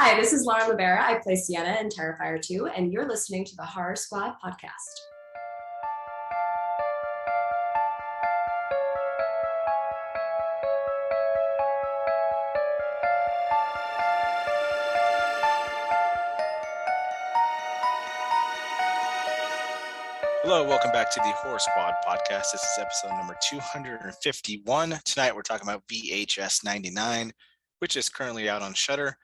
Hi, this is Lauren Rivera. I play Sienna in Terrifier 2, and you're listening to the Horror Squad podcast. Hello, welcome back to the Horror Squad podcast. This is episode number 251. Tonight we're talking about VHS 99, which is currently out on Shudder.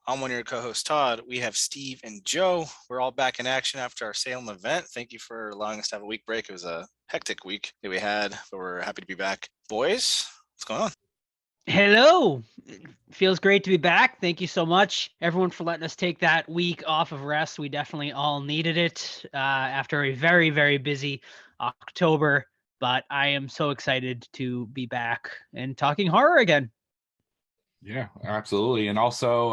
I'm one of your co-hosts, Todd. We have Steve and Joe. We're all back in action after our Salem event. Thank you for allowing us to have a week break. It was a hectic week that we had, but we're happy to be back. Boys, what's going on? Hello. It feels great to be back. Thank you so much, everyone, for letting us take that week off of rest. We definitely all needed it after a very, very busy October. But I am so excited to be back and talking horror again. Yeah, absolutely. And also,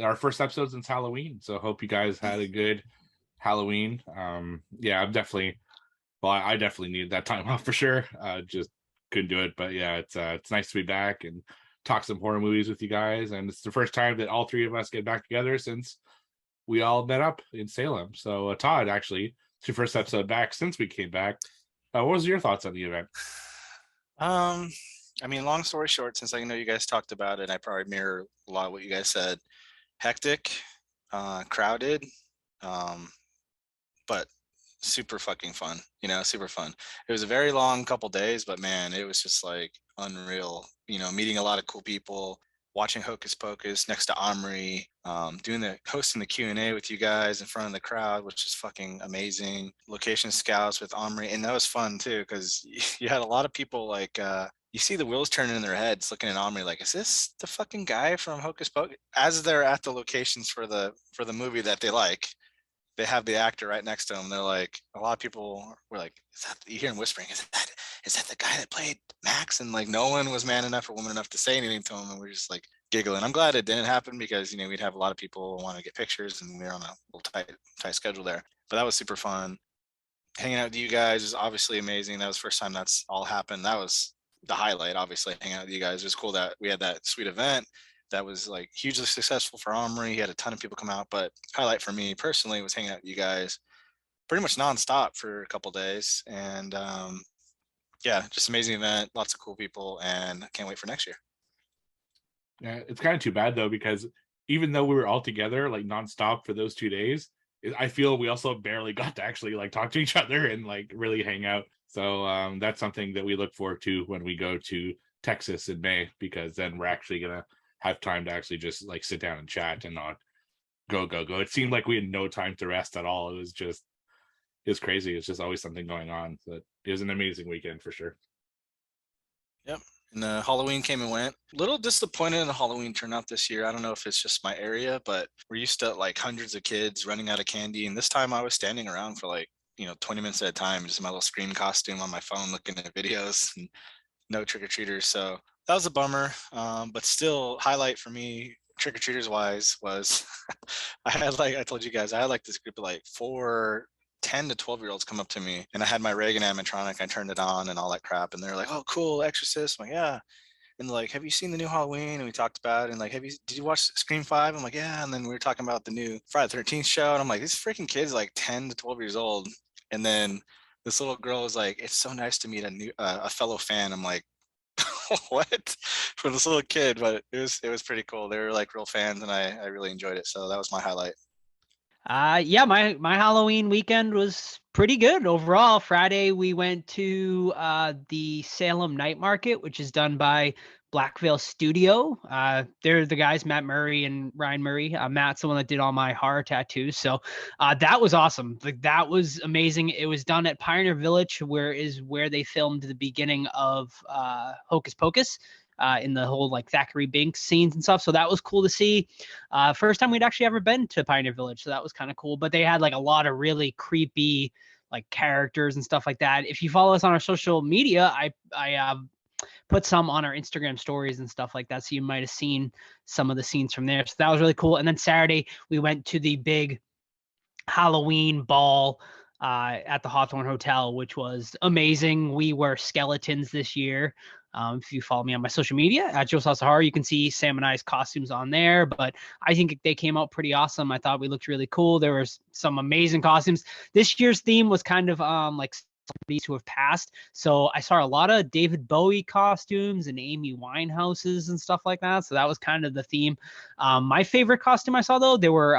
our first episode since Halloween. So hope you guys had a good Halloween. I definitely needed that time off for sure. Just couldn't do it, but yeah, it's nice to be back and talk some horror movies with you guys. And it's the first time that all three of us get back together since we all met up in Salem. So Todd, actually, it's your first episode back since we came back. What was your thoughts on the event? Long story short, since I know you guys talked about it, I probably mirror a lot of what you guys said. Hectic, crowded, but super fucking fun, super fun. It was a very long couple days, but man, it was just like unreal, meeting a lot of cool people, watching Hocus Pocus next to Omri, hosting the Q&A with you guys in front of the crowd, which is fucking amazing. Location scouts with Omri, and that was fun too, because you had a lot of people like, you see the wheels turning in their heads looking at Omri like, is this the fucking guy from Hocus Pocus? As they're at the locations for the movie that they like, they have the actor right next to them. They're like, a lot of people were like, you hear him whispering, is that the guy that played Max? And like, no one was man enough or woman enough to say anything to him. And we're just like giggling. I'm glad it didn't happen because, we'd have a lot of people want to get pictures and we're on a little tight schedule there. But that was super fun. Hanging out with you guys is obviously amazing. That was the first time that's all happened. That was the highlight, obviously, hanging out with you guys. It was cool that we had that sweet event that was like hugely successful for Omri. He had a ton of people come out, but highlight for me personally was hanging out with you guys pretty much nonstop for a couple days. And just amazing event, lots of cool people, and I can't wait for next year. Yeah, it's kind of too bad though, because even though we were all together like nonstop for those 2 days, I feel we also barely got to actually like talk to each other and like really hang out. So that's something that we look forward to when we go to Texas in May, because then we're actually gonna have time to actually just like sit down and chat and not go. It seemed like we had no time to rest at all. It was crazy. It's just always something going on. But it was an amazing weekend for sure. Yep. And Halloween came and went. A little disappointed in the Halloween turnout this year. I don't know if it's just my area, but we're used to like hundreds of kids running out of candy. And this time I was standing around for like, 20 minutes at a time, just in my little Scream costume on my phone, looking at videos, and no trick-or-treaters. So that was a bummer. But still, highlight for me, trick-or-treaters wise, was I told you guys, I had like this group of like 4 10 to 12-year-olds come up to me, and I had my Reagan animatronic. I turned it on and all that crap, and they're like, "Oh, cool, Exorcist." I'm like, "Yeah." And like, "Have you seen the new Halloween?" And we talked about it. And like, did you watch Scream 5? I'm like, "Yeah." And then we were talking about the new Friday the 13th show, and I'm like, these freaking kids like 10 to 12 years old. And then this little girl was like, "It's so nice to meet a fellow fan." I'm like, what? For this little kid? But it was pretty cool. They were like real fans, and I really enjoyed it. So that was my highlight. My Halloween weekend was pretty good overall. Friday we went to the Salem Night Market, which is done by Black Veil Studio. They're the guys, Matt Murray and Ryan Murray. Matt's the one that did all my horror tattoos. So that was awesome. Like, that was amazing. It was done at Pioneer Village, where they filmed the beginning of Hocus Pocus. In the whole like Thackeray Binks scenes and stuff. So that was cool to see. First time we'd actually ever been to Pioneer Village. So that was kind of cool. But they had like a lot of really creepy like characters and stuff like that. If you follow us on our social media, I put some on our Instagram stories and stuff like that. So you might have seen some of the scenes from there. So that was really cool. And then Saturday we went to the big Halloween ball at the Hawthorne Hotel, which was amazing. We were skeletons this year. If you follow me on my social media at Joe's House of Horror, you can see Sam and I's costumes on there. But I think they came out pretty awesome. I thought we looked really cool. There was some amazing costumes. This year's theme was kind of like celebrities who have passed. So I saw a lot of David Bowie costumes and Amy Winehouses and stuff like that. So that was kind of the theme. My favorite costume I saw, though, there were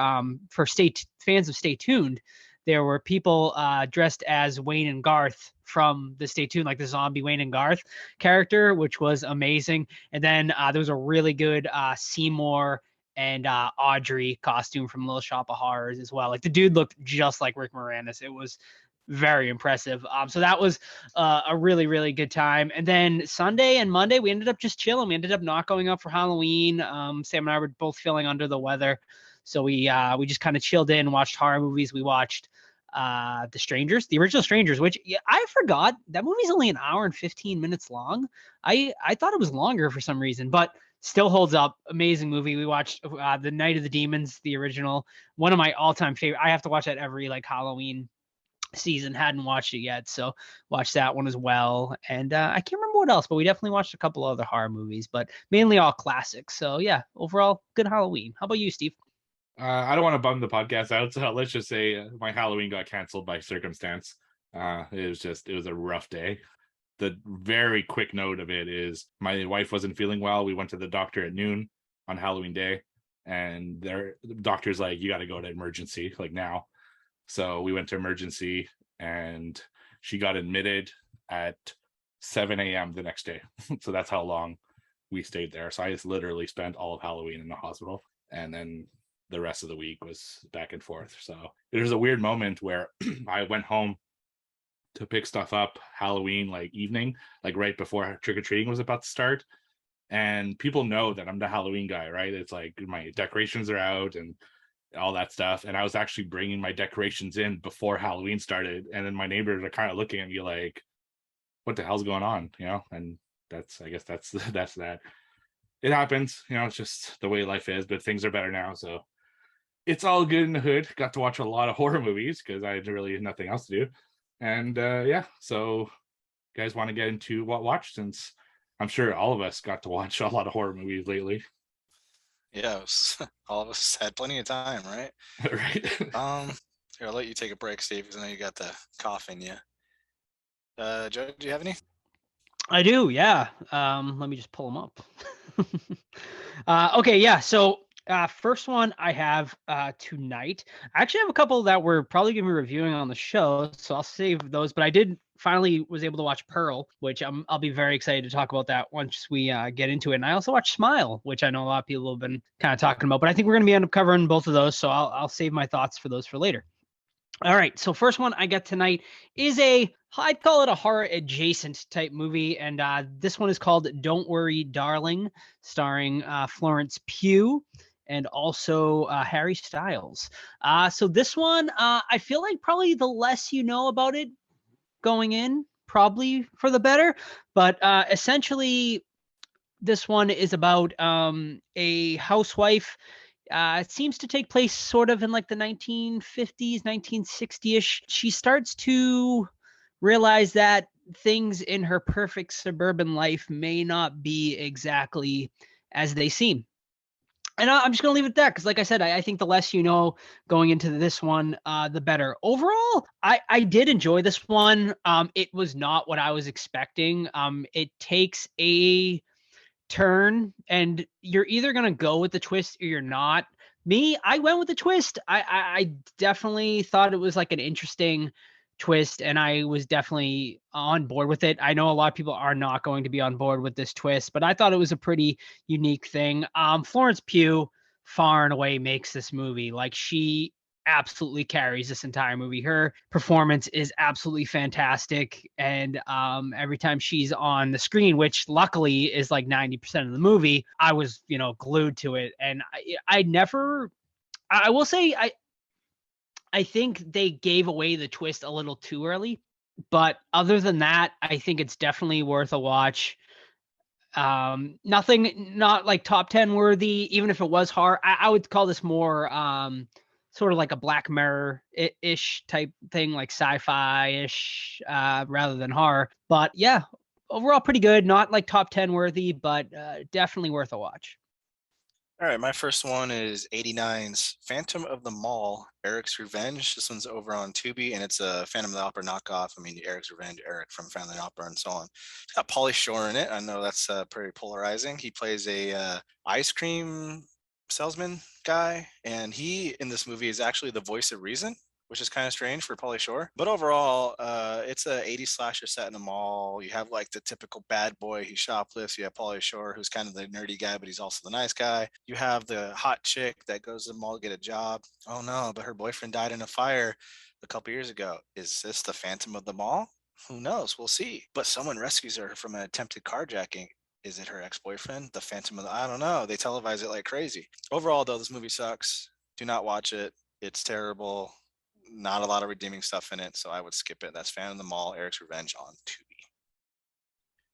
for fans of Stay Tuned, there were people dressed as Wayne and Garth from the Stay Tuned, like the zombie Wayne and Garth character, which was amazing. And then there was a really good Seymour and Audrey costume from Little Shop of Horrors as well. Like the dude looked just like Rick Moranis. It was very impressive. So that was a really, really good time. And then Sunday and Monday, we ended up just chilling. We ended up not going up for Halloween. Sam and I were both feeling under the weather. So we just kind of chilled in, watched horror movies. We watched The Strangers, the original Strangers, which I forgot that movie's only an hour and 15 minutes long. I thought it was longer for some reason, but still holds up. Amazing movie. We watched The Night of the Demons, the original, one of my all-time favorite. I have to watch that every like Halloween season. Hadn't watched it yet, so watched that one as well. And I can't remember what else, but we definitely watched a couple other horror movies, but mainly all classics. So yeah, overall good Halloween. How about you, Steve? I don't want to bum the podcast out, so let's just say my Halloween got canceled by circumstance. It was a rough day. The very quick note of it is my wife wasn't feeling well. We went to the doctor at noon on Halloween day, and the doctor's like, you got to go to emergency like now. So we went to emergency, and she got admitted at 7 a.m. the next day. So that's how long we stayed there. So I just literally spent all of Halloween in the hospital, and then the rest of the week was back and forth. So it was a weird moment where I went home to pick stuff up Halloween like evening, like right before trick-or-treating was about to start. And people know that I'm the Halloween guy, right? It's like my decorations are out and all that stuff. And I was actually bringing my decorations in before Halloween started. And then my neighbors are kind of looking at me like, what the hell's going on? You know? And I guess that's that. It happens, you know, it's just the way life is, but things are better now. So it's all good in the hood. Got to watch a lot of horror movies because I had really nothing else to do. And yeah, so you guys want to get into what watch, since I'm sure all of us got to watch a lot of horror movies lately. Yeah, all of us had plenty of time, right? Right. Here, I'll let you take a break, Steve, because I know you got the cough in you. Joe, do you have any? I do, yeah. Let me just pull them up. Okay, yeah. So first one I have tonight. I actually have a couple that we're probably going to be reviewing on the show, so I'll save those. But I did finally was able to watch Pearl, which I'll be very excited to talk about that once we get into it. And I also watched Smile, which I know a lot of people have been kind of talking about. But I think we're going to be end up covering both of those, so I'll save my thoughts for those for later. All right, so first one I got tonight is I'd call it a horror adjacent type movie, and this one is called Don't Worry, Darling, starring Florence Pugh and also Harry Styles. So this one, I feel like probably the less you know about it going in, probably for the better, but essentially this one is about a housewife. It seems to take place sort of in like the 1950s, 1960-ish. She starts to realize that things in her perfect suburban life may not be exactly as they seem. And I'm just going to leave it at that because, like I said, I think the less you know going into this one, the better. Overall, I did enjoy this one. It was not what I was expecting. It takes a turn and you're either going to go with the twist or you're not. Me, I went with the twist. I definitely thought it was like an interesting twist and I was definitely on board with it. I know a lot of people are not going to be on board with this twist, but I thought it was a pretty unique thing. Florence Pugh far and away makes this movie. Like, she absolutely carries this entire movie. Her performance is absolutely fantastic, and every time she's on the screen, which luckily is like 90% of the movie, I was glued to it. And I will say I think they gave away the twist a little too early, but other than that, I think it's definitely worth a watch. Not like top 10 worthy, even if it was horror. I would call this more sort of like a Black Mirror-ish type thing, like sci-fi-ish rather than horror. But yeah, overall pretty good. Not like top 10 worthy, but definitely worth a watch. All right, my first one is 89's Phantom of the Mall, Eric's Revenge. This one's over on Tubi, and it's a Phantom of the Opera knockoff. I mean, Eric's Revenge, Eric from Phantom of the Opera, and so on. It's got Pauly Shore in it. I know that's pretty polarizing. He plays a ice cream salesman guy, and he in this movie is actually the voice of reason, which is kind of strange for Pauly Shore. But overall, it's a 80s slasher set in a mall. You have like the typical bad boy, he shoplifts. You have Pauly Shore, who's kind of the nerdy guy, but he's also the nice guy. You have the hot chick that goes to the mall to get a job. Oh no, but her boyfriend died in a fire a couple years ago. Is this the Phantom of the Mall? Who knows? We'll see. But someone rescues her from an attempted carjacking. Is it her ex-boyfriend? The Phantom of the... I don't know. They televise it like crazy. Overall, though, this movie sucks. Do not watch it. It's terrible. Not a lot of redeeming stuff in it, so I would skip it. That's Phantom of the Mall, Eric's Revenge on Tubi.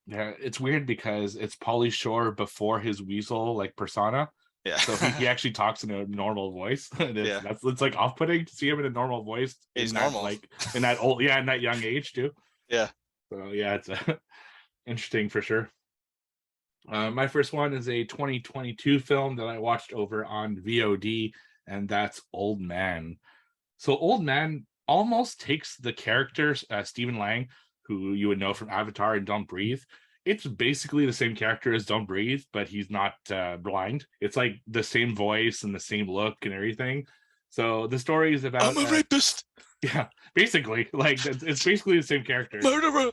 Yeah, it's weird because it's Pauly Shore before his weasel like persona. Yeah. So he actually talks in a normal voice. Yeah. It's like off-putting to see him in a normal voice. He's in that, normal. like in that old, in that young age too. Yeah. So yeah, it's interesting for sure. My first one is a 2022 film that I watched over on VOD, and that's Old Man. So Old Man almost takes the character Stephen Lang, who you would know from Avatar and Don't Breathe. It's basically the same character as Don't Breathe, but he's not blind. It's like the same voice and the same look and everything. So the story is about... I'm a rapist! Yeah, basically. Like, it's basically the same character. Murderer!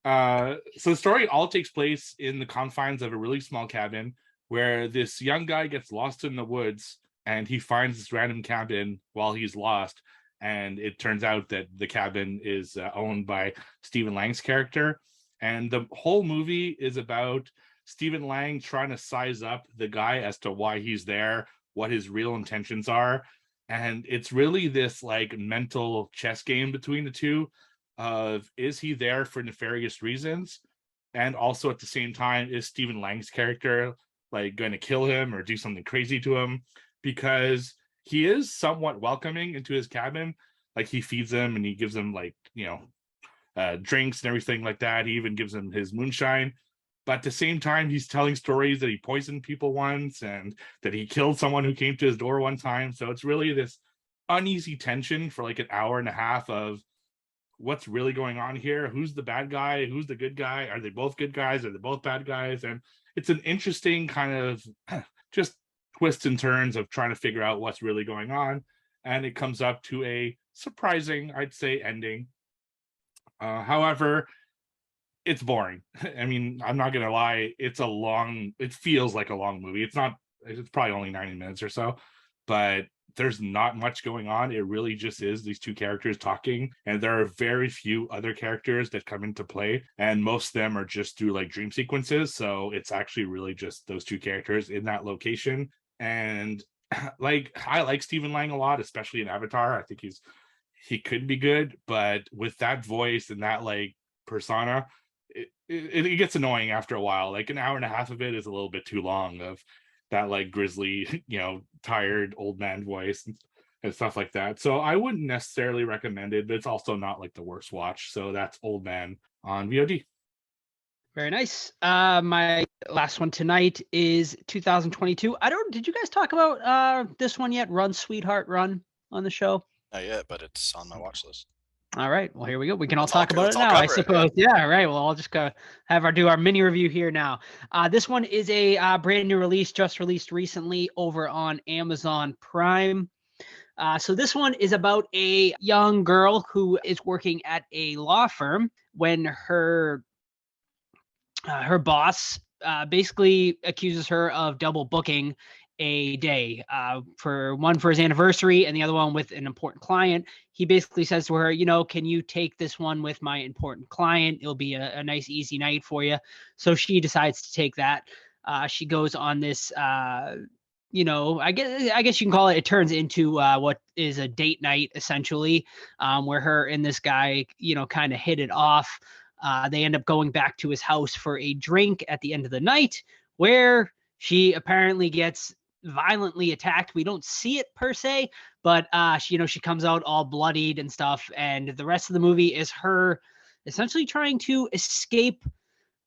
So the story all takes place in the confines of a really small cabin where this young guy gets lost in the woods, and he finds this random cabin while he's lost. And it turns out that the cabin is owned by Stephen Lang's character. And the whole movie is about Stephen Lang trying to size up the guy as to why he's there, what his real intentions are. And it's really this like mental chess game between the two of, is he there for nefarious reasons? And also at the same time, is Stephen Lang's character like going to kill him or do something crazy to him? Because he is somewhat welcoming into his cabin. Like, he feeds him and he gives him like, drinks and everything like that. He even gives him his moonshine. But at the same time, he's telling stories that he poisoned people once and that he killed someone who came to his door one time. So it's really this uneasy tension for like an hour and a half of what's really going on here. Who's the bad guy? Who's the good guy? Are they both good guys? Are they both bad guys? And it's an interesting kind of just twists and turns of trying to figure out what's really going on. And it comes up to a surprising, I'd say, ending. However, it's boring. I mean, I'm not gonna lie, it feels like a long movie. It's probably only 90 minutes or so, but there's not much going on. It really just is these two characters talking, and there are very few other characters that come into play, and most of them are just through like dream sequences. So it's actually really just those two characters in that location. And like, I like Stephen Lang a lot, especially in Avatar. I think he could be good, but with that voice and that like persona, it gets annoying after a while. Like, an hour and a half of it is a little bit too long of that like grizzly, tired old man voice and stuff like that. So I wouldn't necessarily recommend it, but it's also not like the worst watch. So that's Old Man on VOD. Very nice. My last one tonight is 2022. Did you guys talk about this one yet? Run, Sweetheart, Run on the show? Not yet, but it's on my watch list. All right. Well, here we go. We can all Let's all talk about let's it all now, I cover it, suppose. Yeah. Right. Well, I'll just go do our mini review here now. This one is a brand new release, just released recently over on Amazon Prime. So this one is about a young girl who is working at a law firm when her boss basically accuses her of double booking a day, for his anniversary and the other one with an important client. He basically says to her, can you take this one with my important client? It'll be a nice, easy night for you. So she decides to take that. She goes on this, I guess you can call it turns into what is a date night, essentially, where her and this guy, kind of hit it off. They end up going back to his house for a drink at the end of the night, where she apparently gets violently attacked. We don't see it per se, but she comes out all bloodied and stuff. And the rest of the movie is her essentially trying to escape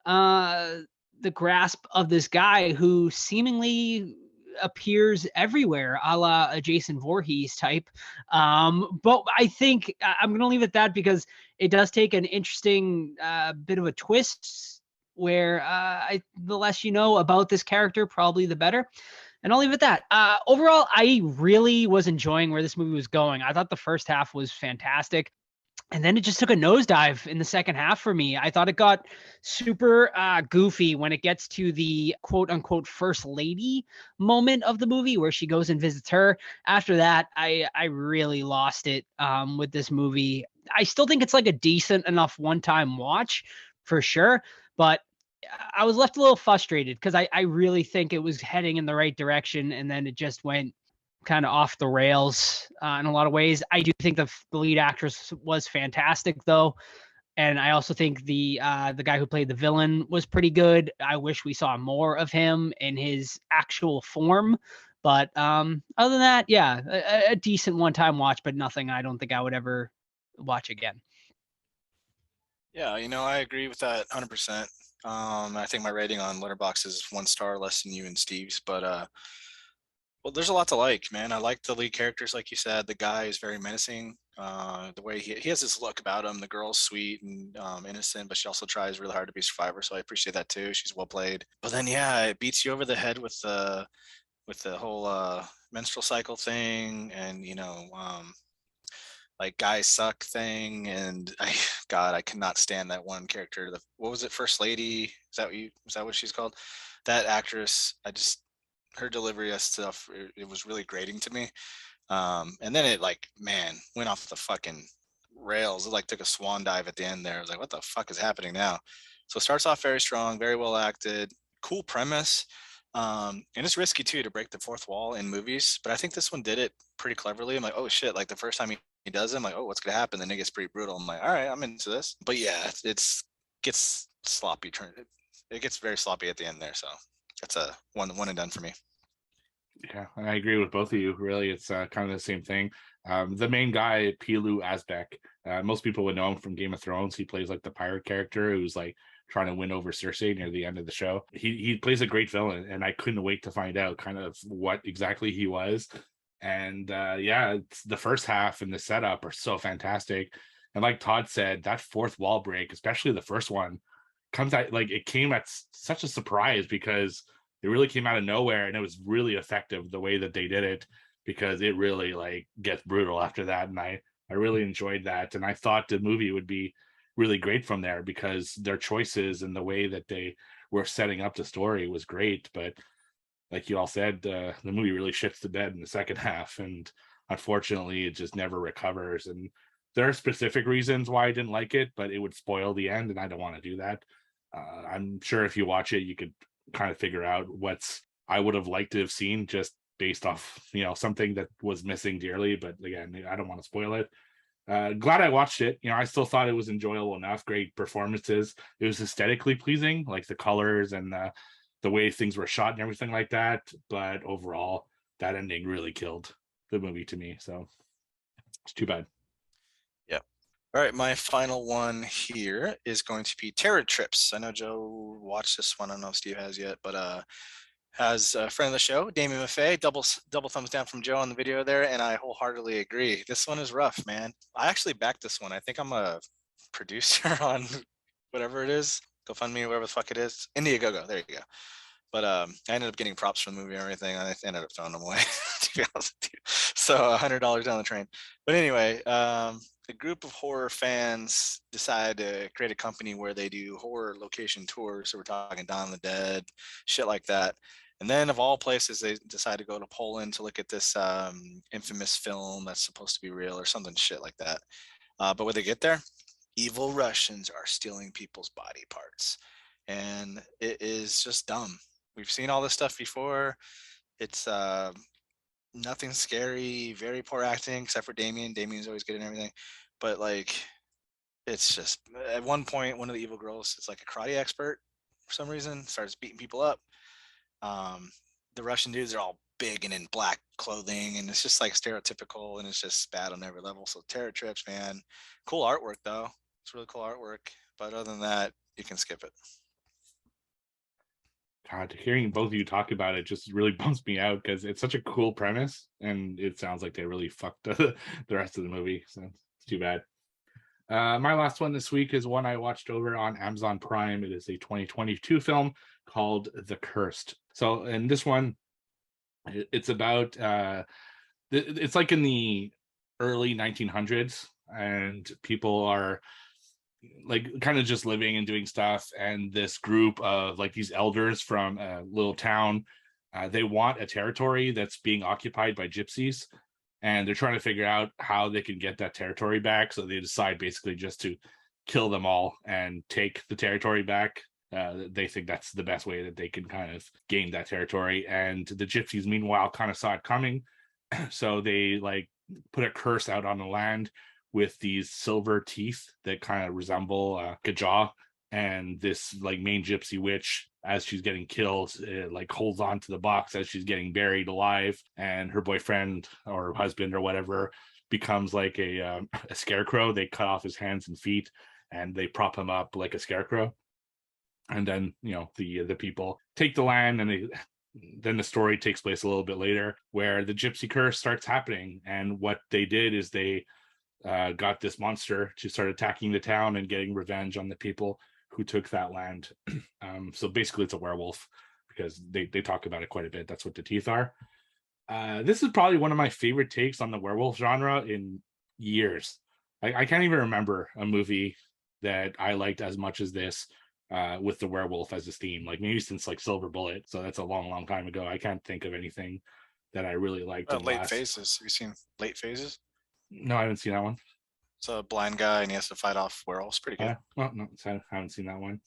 the grasp of this guy who seemingly appears everywhere, a la a Jason Voorhees type. But I think I'm going to leave it at that because it does take an interesting bit of a twist where the less you know about this character, probably the better. And I'll leave it at that. Overall, I really was enjoying where this movie was going. I thought the first half was fantastic. And then it just took a nosedive in the second half for me. I thought it got super goofy when it gets to the quote unquote first lady moment of the movie where she goes and visits her. After that, I really lost it with this movie. I still think it's like a decent enough one-time watch for sure, but I was left a little frustrated because I really think it was heading in the right direction, and then it just went kind of off the rails in a lot of ways. I do think the lead actress was fantastic, though, and I also think the guy who played the villain was pretty good. I wish we saw more of him in his actual form, but other than that, yeah, a decent one-time watch, but nothing I don't think I would ever watch again. Yeah, I agree with that 100%. I think my rating on Letterboxd is 1 star less than you and Steve's, but well, there's a lot to like, man. I like the lead characters, like you said. The guy is very menacing. The way he has this look about him. The girl's sweet and innocent, but she also tries really hard to be a survivor. So I appreciate that too. She's well played. But then, yeah, it beats you over the head with the whole menstrual cycle thing, and like guys suck thing. And I cannot stand that one character. What was it, First Lady? Is that what she's called? That actress, her delivery of stuff, it was really grating to me. And then it went off the fucking rails. It took a swan dive at the end there. I was like, what the fuck is happening now? So it starts off very strong, very well acted, cool premise. And it's risky too to break the fourth wall in movies, but I think this one did it pretty cleverly. I'm like, oh shit, the first time he does it, I'm like, oh, what's gonna happen? Then it gets pretty brutal. I'm like, all right, I'm into this. But yeah, gets sloppy. It gets very sloppy at the end there. So that's a one and done for me. Yeah, I agree with both of you. Really, it's kind of the same thing. The main guy, Pilu Asbeck, most people would know him from Game of Thrones. He plays the pirate character who's trying to win over Cersei near the end of the show. He plays a great villain, and I couldn't wait to find out kind of what exactly he was. And yeah, it's the first half and the setup are so fantastic. And like Todd said, that fourth wall break, especially the first one, comes out it came at such a surprise because it really came out of nowhere, and it was really effective the way that they did it, because it really gets brutal after that. And I really enjoyed that, and I thought the movie would be really great from there because their choices and the way that they were setting up the story was great. But like you all said, the movie really shits the bed in the second half, and unfortunately it just never recovers. And there are specific reasons why I didn't like it, but it would spoil the end, and I don't want to do that. I'm sure if you watch it, you could kind of figure out what's I would have liked to have seen just based off something that was missing dearly. But again, I don't want to spoil it. Glad I watched it. I still thought it was enjoyable enough. Great performances. It was aesthetically pleasing, like the colors and the way things were shot and everything like that. But overall, that ending really killed the movie to me. So it's too bad. Yeah. All right, my final one here is going to be Terror Trips. I know Joe watched this one. I don't know if Steve has yet, but has a friend of the show, Damien Maffei. Double thumbs down from Joe on the video there, and I wholeheartedly agree. This one is rough, man. I actually backed this one. I think I'm a producer on whatever it is. GoFundMe, whatever the fuck it is. Indiegogo. There you go. But I ended up getting props from the movie and everything. I ended up throwing them away, to be honest with you. So $100 down the train. But anyway, a group of horror fans decide to create a company where they do horror location tours. So we're talking Dawn of the Dead, shit like that. And then of all places, they decide to go to Poland to look at this infamous film that's supposed to be real or something shit like that. But when they get there, evil Russians are stealing people's body parts. And it is just dumb. We've seen all this stuff before. It's nothing scary, very poor acting, except for Damien. Damien's always good and everything. But it's just, at one point, one of the evil girls is like a karate expert for some reason, starts beating people up. The Russian dudes are all big and in black clothing, and it's just stereotypical, and it's just bad on every level. So Terror Trips, man. Cool artwork though. It's really cool artwork. But other than that, you can skip it. God, hearing both of you talk about it just really bumps me out because it's such a cool premise, and it sounds like they really fucked the rest of the movie. So it's too bad. My last one this week is one I watched over on Amazon Prime. It is a 2022 film called The Cursed. So in this one, it's about it's like in the early 1900s, and people are like kind of just living and doing stuff, and this group of like these elders from a little town, they want a territory that's being occupied by gypsies, and they're trying to figure out how they can get that territory back. So they decide basically just to kill them all and take the territory back. They think that's the best way that they can kind of gain that territory, and the gypsies meanwhile kind of saw it coming. So they like put a curse out on the land with these silver teeth that kind of resemble a jaw, and this like main gypsy witch, as she's getting killed, like holds on to the box as she's getting buried alive, and her boyfriend or husband or whatever becomes like a scarecrow. They cut off his hands and feet and they prop him up like a scarecrow, and then the people take the land, and then the story takes place a little bit later where the gypsy curse starts happening. And what they did is they got this monster to start attacking the town and getting revenge on the people who took that land. So basically it's a werewolf, because they talk about it quite a bit. That's what the teeth are. This is probably one of my favorite takes on the werewolf genre in years. I can't even remember a movie that I liked as much as this, with the werewolf as a theme, like maybe since like Silver Bullet. So that's a long time ago. I can't think of anything that I really liked. Late Phases. Have you seen Late Phases? No, I haven't seen that one. It's a blind guy and he has to fight off werewolves. Pretty good. Well, no, I haven't seen that one.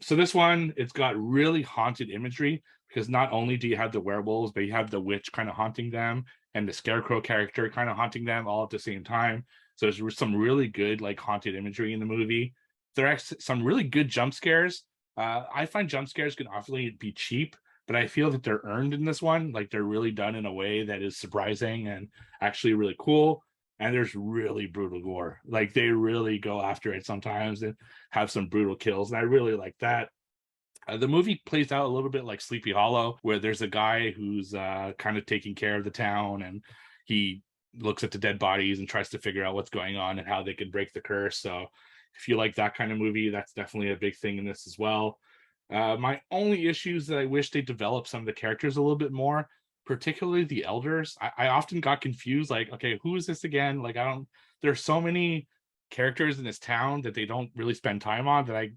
So this one, it's got really haunted imagery, because not only do you have the werewolves, but you have the witch kind of haunting them and the scarecrow character kind of haunting them all at the same time. So there's some really good like haunted imagery in the movie. There are some really good jump scares. I find jump scares can often be cheap, but I feel that they're earned in this one. Like they're really done in a way that is surprising and actually really cool. And there's really brutal gore. Like they really go after it sometimes and have some brutal kills. And I really like that. The movie plays out a little bit like Sleepy Hollow, where there's a guy who's kind of taking care of the town, and he looks at the dead bodies and tries to figure out what's going on and how they can break the curse. So if you like that kind of movie, that's definitely a big thing in this as well. My only issue is that I wish they developed some of the characters a little bit more, particularly the elders. I often got confused, like, okay, who is this again? Like, there's so many characters in this town that they don't really spend time on, that I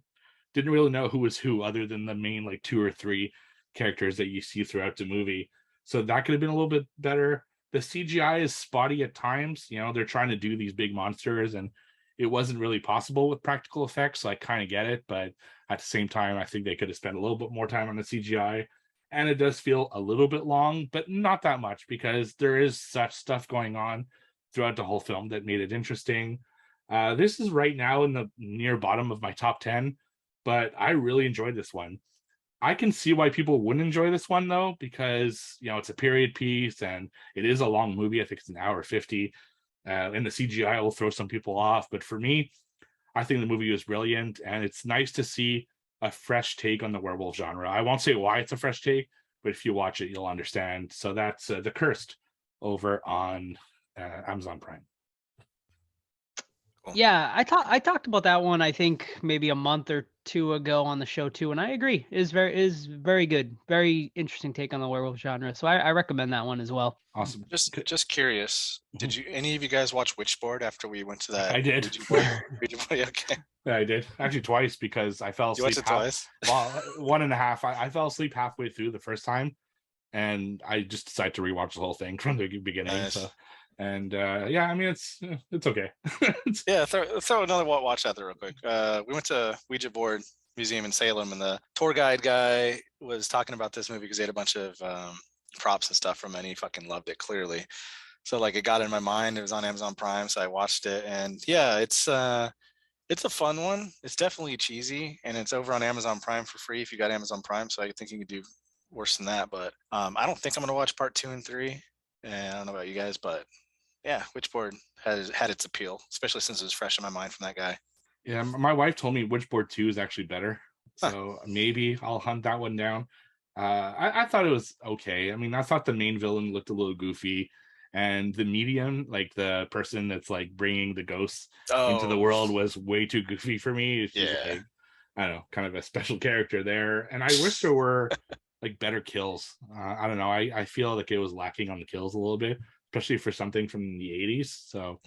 didn't really know who was who, other than the main like 2 or 3 characters that you see throughout the movie. So that could have been a little bit better. The CGI is spotty at times. They're trying to do these big monsters, and it wasn't really possible with practical effects. So I kind of get it, but at the same time, I think they could have spent a little bit more time on the CGI. And it does feel a little bit long, but not that much, because there is such stuff going on throughout the whole film that made it interesting. This is right now in the near bottom of my top 10, but I really enjoyed this one. I can see why people wouldn't enjoy this one, though, because it's a period piece and it is a long movie. I think it's an hour 50, and the CGI will throw some people off. But for me, I think the movie was brilliant, and it's nice to see a fresh take on the werewolf genre. I won't say why it's a fresh take, but if you watch it, you'll understand. So that's The Cursed over on Amazon Prime. Cool. Yeah, I talked about that one, I think maybe a month or 2 ago on the show too, and I agree. Is very good. Very interesting take on the werewolf genre. So I recommend that one as well. Awesome. Just curious, did you any of you guys watch Witchboard after we went to that? I did. Okay. Yeah, I did. Actually twice, because I fell You asleep. watched it twice? Well, 1.5. I fell asleep halfway through the first time, and I just decided to rewatch the whole thing from the beginning. Nice. So, and yeah, I mean it's okay. Yeah, throw another watch out there real quick. We went to Ouija Board Museum in Salem, and the tour guide guy was talking about this movie because he had a bunch of props and stuff from it, and he fucking loved it, clearly. So like it got in my mind. It was on Amazon Prime, so I watched it, and yeah, it's a fun one. It's definitely cheesy, and it's over on Amazon Prime for free if you got Amazon Prime. So I think you could do worse than that. But I don't think I'm gonna watch part 2 and 3. And I don't know about you guys, but yeah, Witchboard has had its appeal, especially since it was fresh in my mind from that guy. Yeah, my wife told me Witchboard 2 is actually better. Huh. So maybe I'll hunt that one down. I thought it was okay. I mean, I thought the main villain looked a little goofy, and the medium, like the person that's like bringing the ghosts into the Oh, world, was way too goofy for me. She's yeah. like, I don't know, kind of a special character there. And I wish there were like better kills. I don't know. I feel like it was lacking on the kills a little bit, especially for something from the 80s. So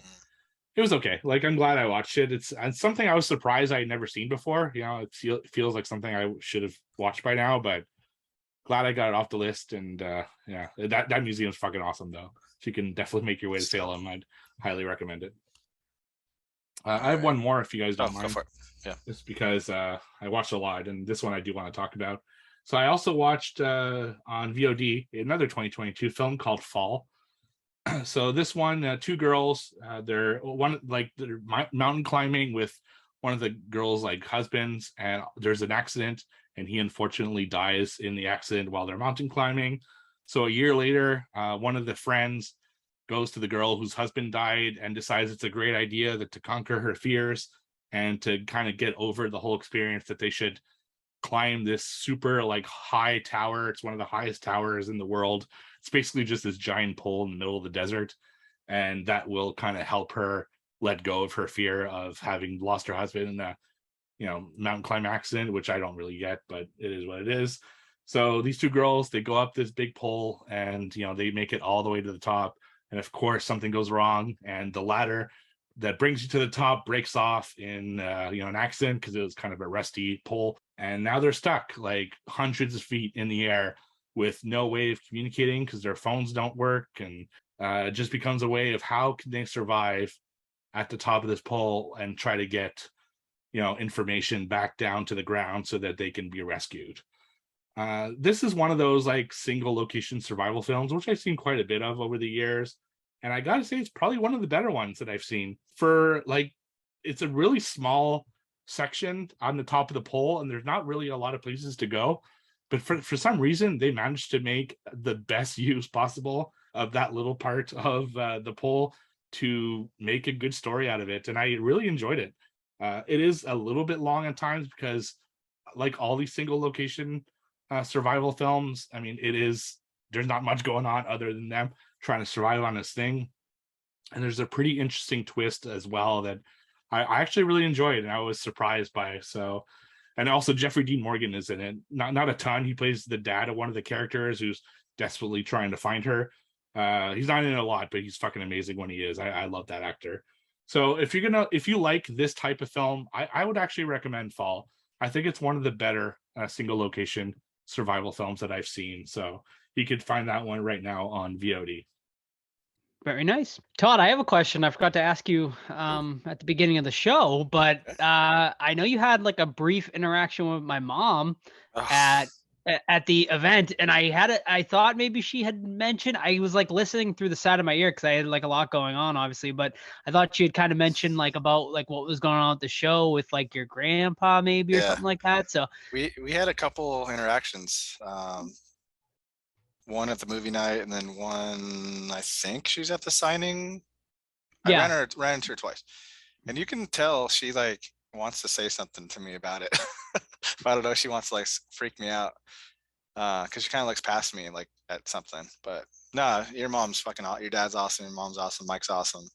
it was okay. Like, I'm glad I watched it. It's something I was surprised I had never seen before. You know, it feels like something I should have watched by now, but glad I got it off the list. And yeah, that museum's fucking awesome though. So you can definitely make your way to Salem. I'd highly recommend it. I have one more if you guys don't Go mind. for it. Yeah. Just because I watched a lot, and this one I do want to talk about. So I also watched on VOD another 2022 film called Fall. So this one, two girls, they're mountain climbing with one of the girls' like husbands, and there's an accident, and he unfortunately dies in the accident while they're mountain climbing. So a year later, one of the friends goes to the girl whose husband died and decides it's a great idea that to conquer her fears and to kind of get over the whole experience, that they should climb this super like high tower. It's one of the highest towers in the world. It's basically just this giant pole in the middle of the desert, and that will kind of help her let go of her fear of having lost her husband in a mountain climb accident, which I don't really get, but it is what it is. So these two girls, they go up this big pole, and they make it all the way to the top, and of course something goes wrong, and the ladder that brings you to the top breaks off in an accident because it was kind of a rusty pole, and now they're stuck like hundreds of feet in the air with no way of communicating because their phones don't work, and it just becomes a way of how can they survive at the top of this pole and try to get information back down to the ground so that they can be rescued. This is one of those like single location survival films, which I've seen quite a bit of over the years. And I gotta say, it's probably one of the better ones that I've seen. For like, it's a really small section on the top of the pole, and there's not really a lot of places to go. But for some reason, they managed to make the best use possible of that little part of the pole to make a good story out of it. And I really enjoyed it. It is a little bit long at times because, like all these single location survival films, I mean, there's not much going on other than them trying to survive on this thing. And there's a pretty interesting twist as well that I actually really enjoyed, and I was surprised by. So, and also Jeffrey Dean Morgan is in it. Not a ton. He plays the dad of one of the characters who's desperately trying to find her. He's not in it a lot, but he's fucking amazing when he is. I love that actor. So if you like this type of film, I would actually recommend Fall. I think it's one of the better single location survival films that I've seen. So you could find that one right now on VOD. Very nice. Todd, I have a question I forgot to ask you at the beginning of the show, but I know you had like a brief interaction with my mom at the event, and I thought maybe she had mentioned, I was like listening through the side of my ear because I had like a lot going on, obviously, but I thought she had kind of mentioned like about like what was going on at the show with like your grandpa maybe or something like that. So we had a couple interactions. One at the movie night, and then one I think she's at the signing. Yeah. I ran into her twice, and you can tell she like wants to say something to me about it. But I don't know, she wants to like freak me out because she kind of looks past me like at something. But no, your mom's fucking your dad's awesome, your mom's awesome, Mike's awesome.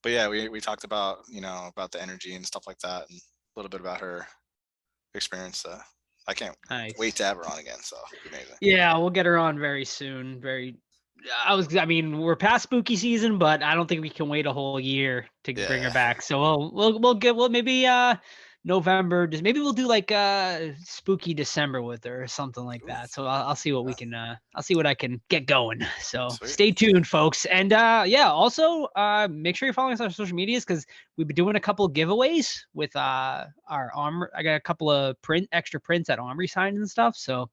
But yeah, we talked about about the energy and stuff like that, and a little bit about her experience. I can't wait to have her on again. So amazing. Yeah, we'll get her on very soon. I mean, we're past spooky season, but I don't think we can wait a whole year to bring her back. So we'll maybe November, just maybe we'll do like spooky December with her or something like that. So I'll see what we can I'll see what I can get going. So stay tuned, folks. And also make sure you're following us on social medias because we've been doing a couple of giveaways with our Armory. I got a couple of extra prints at Armory signs and stuff. So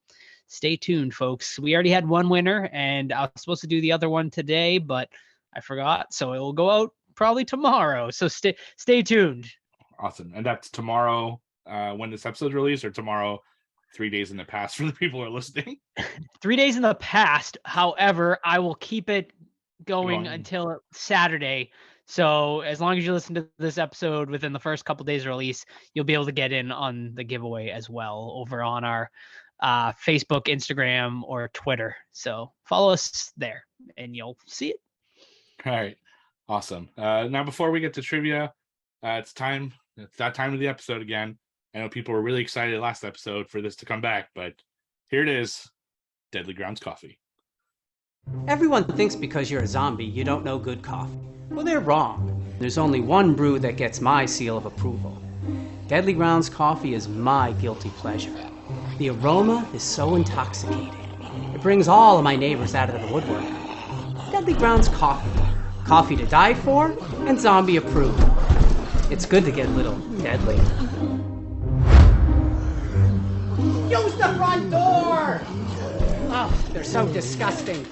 stay tuned, folks. We already had one winner, and I was supposed to do the other one today, but I forgot. So it will go out probably tomorrow. So stay tuned. Awesome. And that's tomorrow when this episode's released, or tomorrow 3 days in the past for the people who are listening? 3 days in the past. However, I will keep it going until Saturday. So as long as you listen to this episode within the first couple days of release, you'll be able to get in on the giveaway as well over on our Facebook, Instagram, or Twitter. So follow us there and you'll see it. All right. Awesome. Now, before we get to trivia, it's time. It's that time of the episode again. I know people were really excited last episode for this to come back, but here it is. Deadly Grounds Coffee. Everyone thinks because you're a zombie, you don't know good coffee. Well, they're wrong. There's only one brew that gets my seal of approval. Deadly Grounds Coffee is my guilty pleasure. The aroma is so intoxicating. It brings all of my neighbors out of the woodwork. Deadly Grounds Coffee. Coffee to die for and zombie approved. It's good to get a little deadly. Use the front door! Oh, they're so disgusting.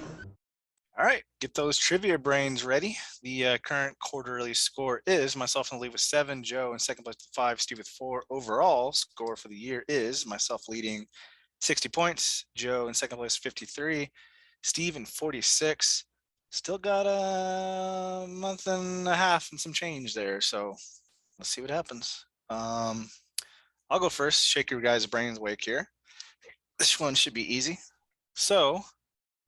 All right, get those trivia brains ready. The current quarterly score is myself in the lead with 7, Joe in second place with 5, Steve with 4. Overall score for the year is myself leading 60 points, Joe in second place 53, Steve in 46. Still got a month and a half and some change there, so let's see what happens. I'll go first. Shake your guys' brains awake here. This one should be easy. So,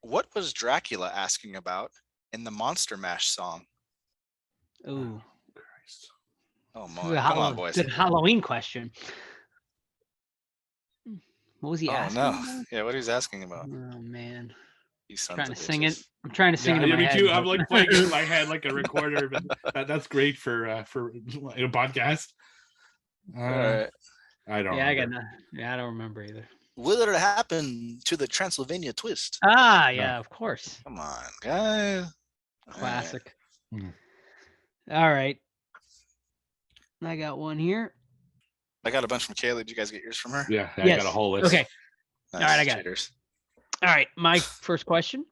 what was Dracula asking about in the Monster Mash song? Ooh. Christ. Oh, my. Come on, boys. Good Halloween question. What was he Oh, asking? no. about? Yeah, what he was asking about. Oh, man. You sons Trying of to sing it. bitches. I'm trying to sing it in my me head. too. I'm but- like playing it in my head like a recorder, but that's great for a podcast. All right. I don't. Yeah, remember. I don't remember either. Will it happen to the Transylvania twist? Ah, yeah, of course. Come on, guys. All right. Classic. Mhm. All right. I got one here. I got a bunch from Kayla. Did you guys get yours from her? Yeah, I Yes. got a whole list. Okay. Nice. All right, I got it. Cheaters. All right. My first question.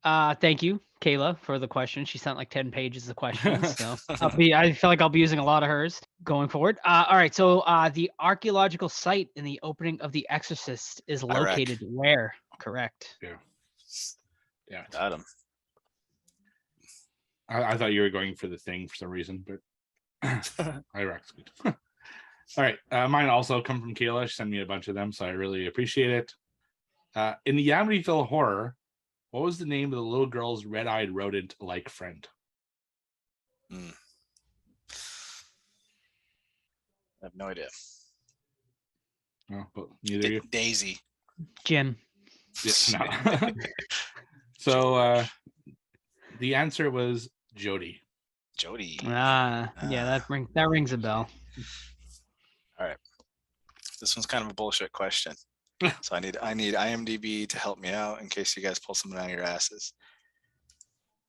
Thank you, Kayla, for the question. She sent like 10 pages of questions. So I feel like I'll be using a lot of hers going forward. All right. So the archaeological site in the opening of The Exorcist is Iraq. located where? Correct. Yeah. Got him. I thought you were going for the Thing for some reason, but Iraq's good. All right. Mine also come from Kayla. She sent me a bunch of them, so I really appreciate it. In the Amityville Horror, what was the name of the little girl's red-eyed rodent-like friend? I have no idea. No, but neither you. Daisy. Jim. Yeah, no. So the answer was Jody. Jody. Yeah, that rings a bell. This one's kind of a bullshit question. So I need IMDb to help me out in case you guys pull something out of your asses.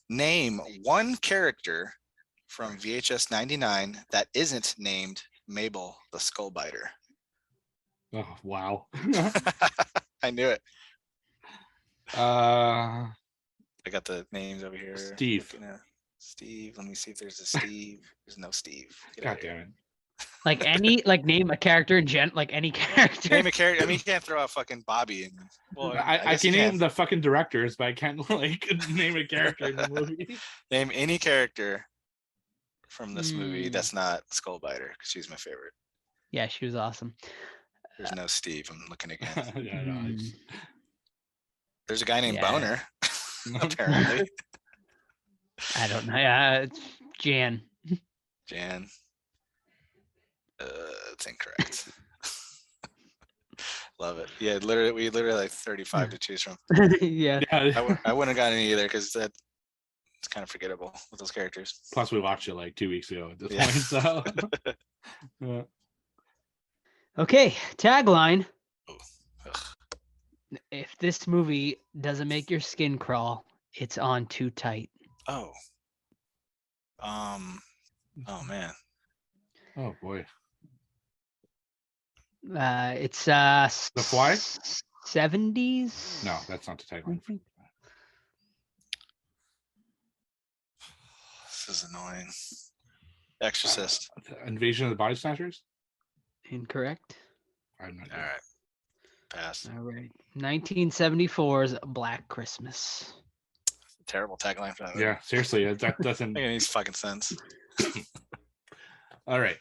Name one character from VHS 99 that isn't named Mabel the Skullbiter. Oh wow. I knew it. uh, I got the names over here. Steve. Looking at Steve. Let me see if there's a Steve. There's no Steve. Get God out of here. damn it. Like name a character in like any character. Name a character. I mean, you can't throw out fucking Bobby. And, well, I guess can you name the fucking directors, but I can't like name a character in the movie. Name any character from this movie that's not Skullbiter, because she's my favorite. Yeah, she was awesome. There's no Steve. I'm looking again. Yeah, no, it's- There's a guy named Yeah. Boner, apparently. I don't know. It's Jan. Jan. It's incorrect. Love it. Yeah, we literally like 35 to choose from. Yeah. yeah. I wouldn't have gotten any either because it's kind of forgettable with those characters. Plus, we watched it like 2 weeks ago at this Yeah. point. So, yeah. Okay, tagline. Ugh. If this movie doesn't make your skin crawl, it's on too tight. Oh. Oh man. Oh boy. It's The Fly? 70s. No, that's not the I tagline. think. This is annoying. Exorcist. Invasion of the Body Snatchers. Incorrect. I have no idea. All right. Pass. All right. 1974's Black Christmas. terrible tagline for that movie. Yeah, seriously, that doesn't. Make any fucking sense. All right.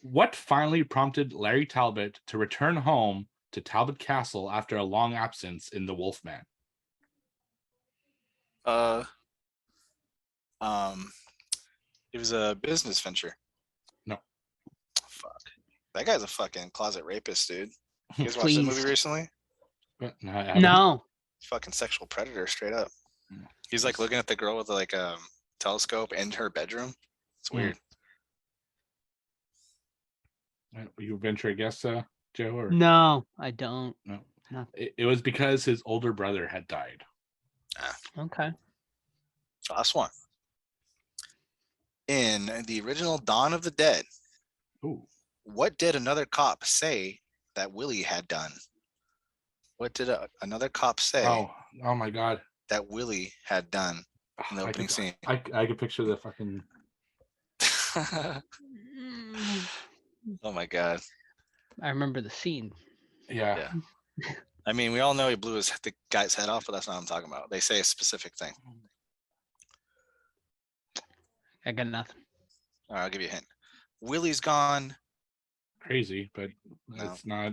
What finally prompted Larry Talbot to return home to Talbot Castle after a long absence in The Wolfman? It was a business venture. No. Fuck. That guy's a fucking closet rapist, dude. You guys watched that Please. movie recently? No, I haven't. No. Fucking sexual predator, straight up. Mm. He's like looking at the girl with like a telescope in her bedroom. It's Mm. weird. You venture a guess, Joe? Or? No, I don't. No. No. It was because his older brother had died. Okay. Last one. In the original Dawn of the Dead, Ooh. what did another cop say that Willie had done? What did another cop say Oh my God. that Willie had done in the I opening could- scene? I could picture the fucking. Oh my God. I remember the scene. Yeah. Yeah. I mean, we all know he blew the guy's head off, but that's not what I'm talking about. They say a specific thing. I got nothing. All right, I'll give you a hint. Willie's gone. Crazy, but No. it's not.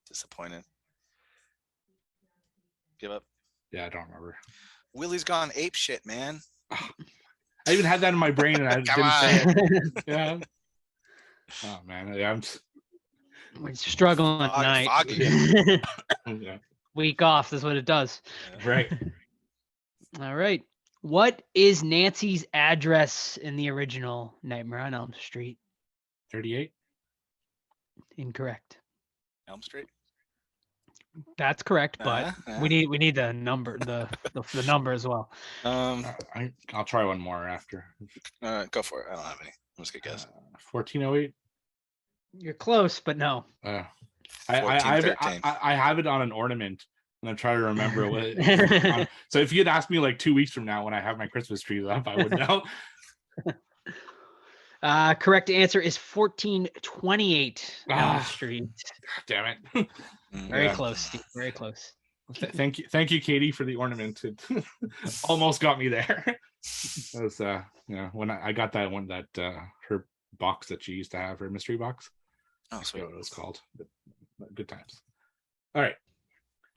Disappointed. Give up. Yeah, I don't remember. Willie's gone ape shit, man. I even had that in my brain and I Come didn't say it. Yeah. Oh man, yeah, We're struggling tonight. Foggy. yeah. Week off. That's what it does. Right. All right. What is Nancy's address in the original Nightmare on Elm Street? 38. Incorrect. Elm Street. That's correct, but Uh-huh. we need the number, the number as well. I'll try one more after. Go for it. I don't have any. I'm just gonna guess. 1408. You're close, but no. I 1413. have it on an ornament, and I'm trying to remember what. So if you'd asked me like 2 weeks from now when I have my Christmas tree up, I would know. Correct answer is 1428 Elm Ah. Street. Damn it. Mm. Very Yeah. close, Steve. Very close. Thank you, Katie, for the ornament. It almost got me there. That was when I got that one, that her box that she used to have, her mystery box. Oh, I sweet. forget what it was called. But good times. All right.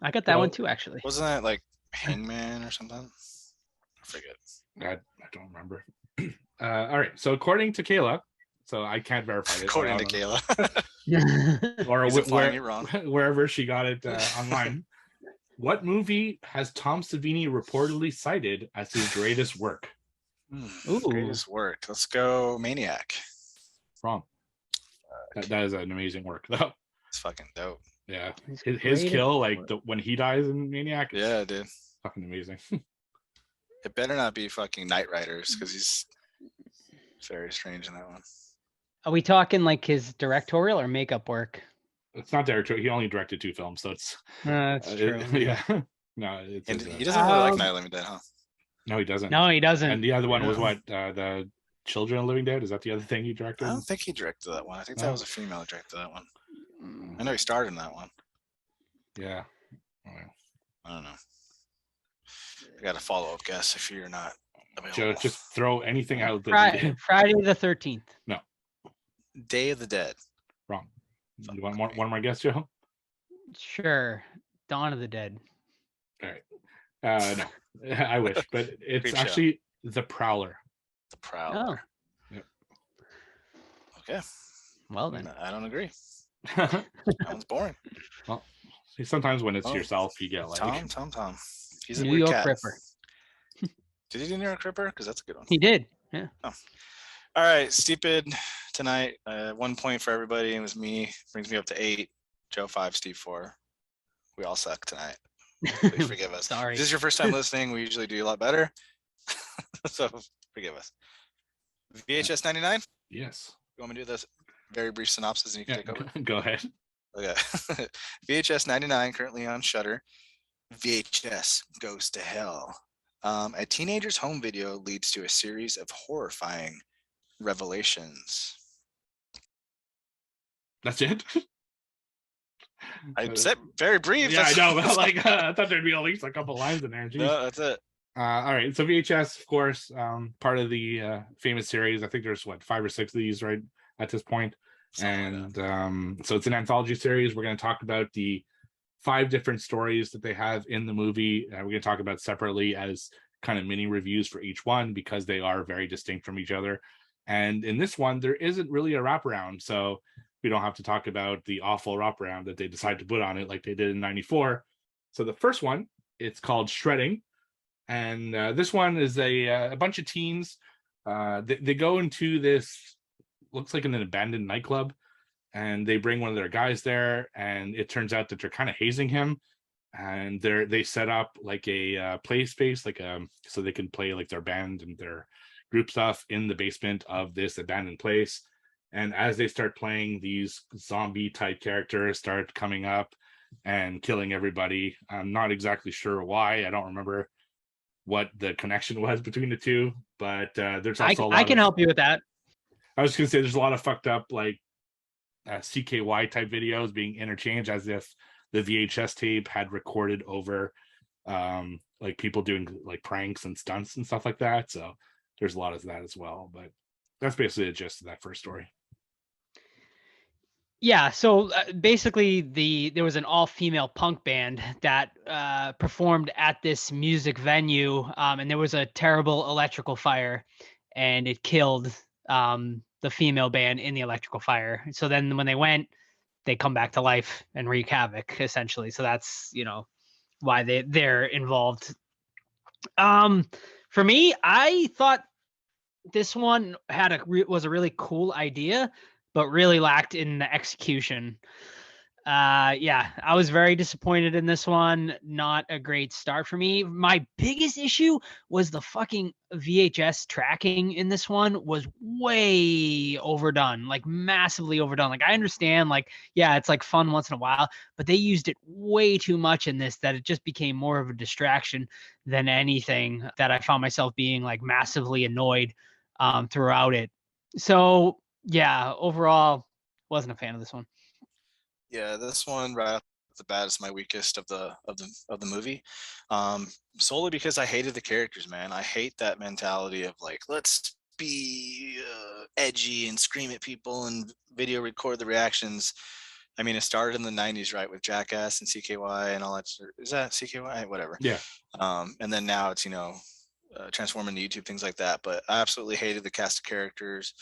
I got that one Well, too, actually. Wasn't that like Hangman or something? I forget. I don't remember. All right. So according to Kayla, so I can't verify this. According I to don't Kayla. know. Or He's implying you're wrong. wherever she got it online. What movie has Tom Savini reportedly cited as his greatest work? Ooh. Greatest work. Let's go Maniac. Wrong. That is an amazing work, though. It's fucking dope. Yeah, His his greatest kill, like work. when he dies in Maniac, is Yeah, dude. fucking amazing. It better not be fucking Night Riders because he's very strange in that one. Are we talking like his directorial or makeup work? It's not director. He only directed 2 films, so it's That's true. yeah. No, it's And his, he doesn't really like Um, Night of the Living Dead, huh? no, he doesn't. No, he doesn't. And the other one was Yeah. what? The Children of the Living Dead. Is that the other thing he I directed? don't think he directed that one. I think that No. was a female who directed that one. I know he starred in that one. Yeah. I don't know. I got a follow-up guess if you're not available. Joe, just throw anything out that he did. Friday the 13th. Day of the Dead. Wrong. You want one more guess, Joe? Sure. Dawn of the Dead. All right. No, I wish, but it's Creep show. actually The Prowler. The Prowler. Oh, Okay. well then. I don't agree. That one's boring. See, sometimes when it's Oh, yourself, you get like. Tom. He's a New weird York cat. Ripper. Did he do New York Ripper? Because that's a good one. He did. Yeah. All right, Stupid tonight. 1 point for everybody. It was me. Brings me up to 8. Joe 5, Steve 4. We all suck tonight. Please forgive us. Sorry. If this is your first time listening, we usually do a lot better. So forgive us. VHS 99? Yes. You want me to do this very brief synopsis and you can Yeah, take over? go ahead. Okay. VHS 99, currently on Shudder. VHS goes to hell. A teenager's home video leads to a series of horrifying revelations. That's it. I said very brief. Yeah, I that's- know, but like I thought there'd be at least a couple lines in there. Jeez. No, that's it. All right, so VHS, of course, part of the famous series. I think there's what 5 or 6 of these right at this point, Something like and so it's an anthology series. We're going to talk about the 5 different stories that they have in the movie. We're going to talk about separately as kind of mini reviews for each one because they are very distinct from each other. And in this one, there isn't really a wraparound, so we don't have to talk about the awful wraparound that they decided to put on it like they did in '94. So the first one, it's called Shredding, and this one is a bunch of teens. They go into this, looks like an abandoned nightclub, and they bring one of their guys there, and it turns out that they're kind of hazing him, and they set up like a play space, like so they can play like their band and their group stuff in the basement of this abandoned place. And as they start playing, these zombie type characters start coming up and killing everybody. I'm not exactly sure why. I don't remember what the connection was between the two, but there's also a lot I can help you with that. I was gonna say there's a lot of fucked up like CKY type videos being interchanged as if the VHS tape had recorded over like people doing like pranks and stunts and stuff like that. So there's a lot of that as well, but that's basically the gist of that first story. Yeah, so basically there was an all-female punk band that performed at this music venue, and there was a terrible electrical fire, and it killed the female band in the electrical fire. So then when they come back to life and wreak havoc, essentially. So that's, why they're involved. For me, I thought this one was a really cool idea, but really lacked in the execution. Yeah, I was very disappointed in this one. Not a great start for me. My biggest issue was the fucking VHS tracking in this one was way overdone, like massively overdone. Like I understand, like, yeah, it's like fun once in a while, but they used it way too much in this that it just became more of a distraction than anything, that I found myself being like massively annoyed throughout it. So yeah, overall, wasn't a fan of this one. Yeah, this one right off the bat is my weakest of the movie, solely because I hated the characters, man. I hate that mentality of like, let's be edgy and scream at people and video record the reactions. I mean, it started in the '90s, right, with Jackass and CKY and all that. Is that CKY? Whatever. Yeah. And then now it's transforming to YouTube, things like that. But I absolutely hated the cast of characters.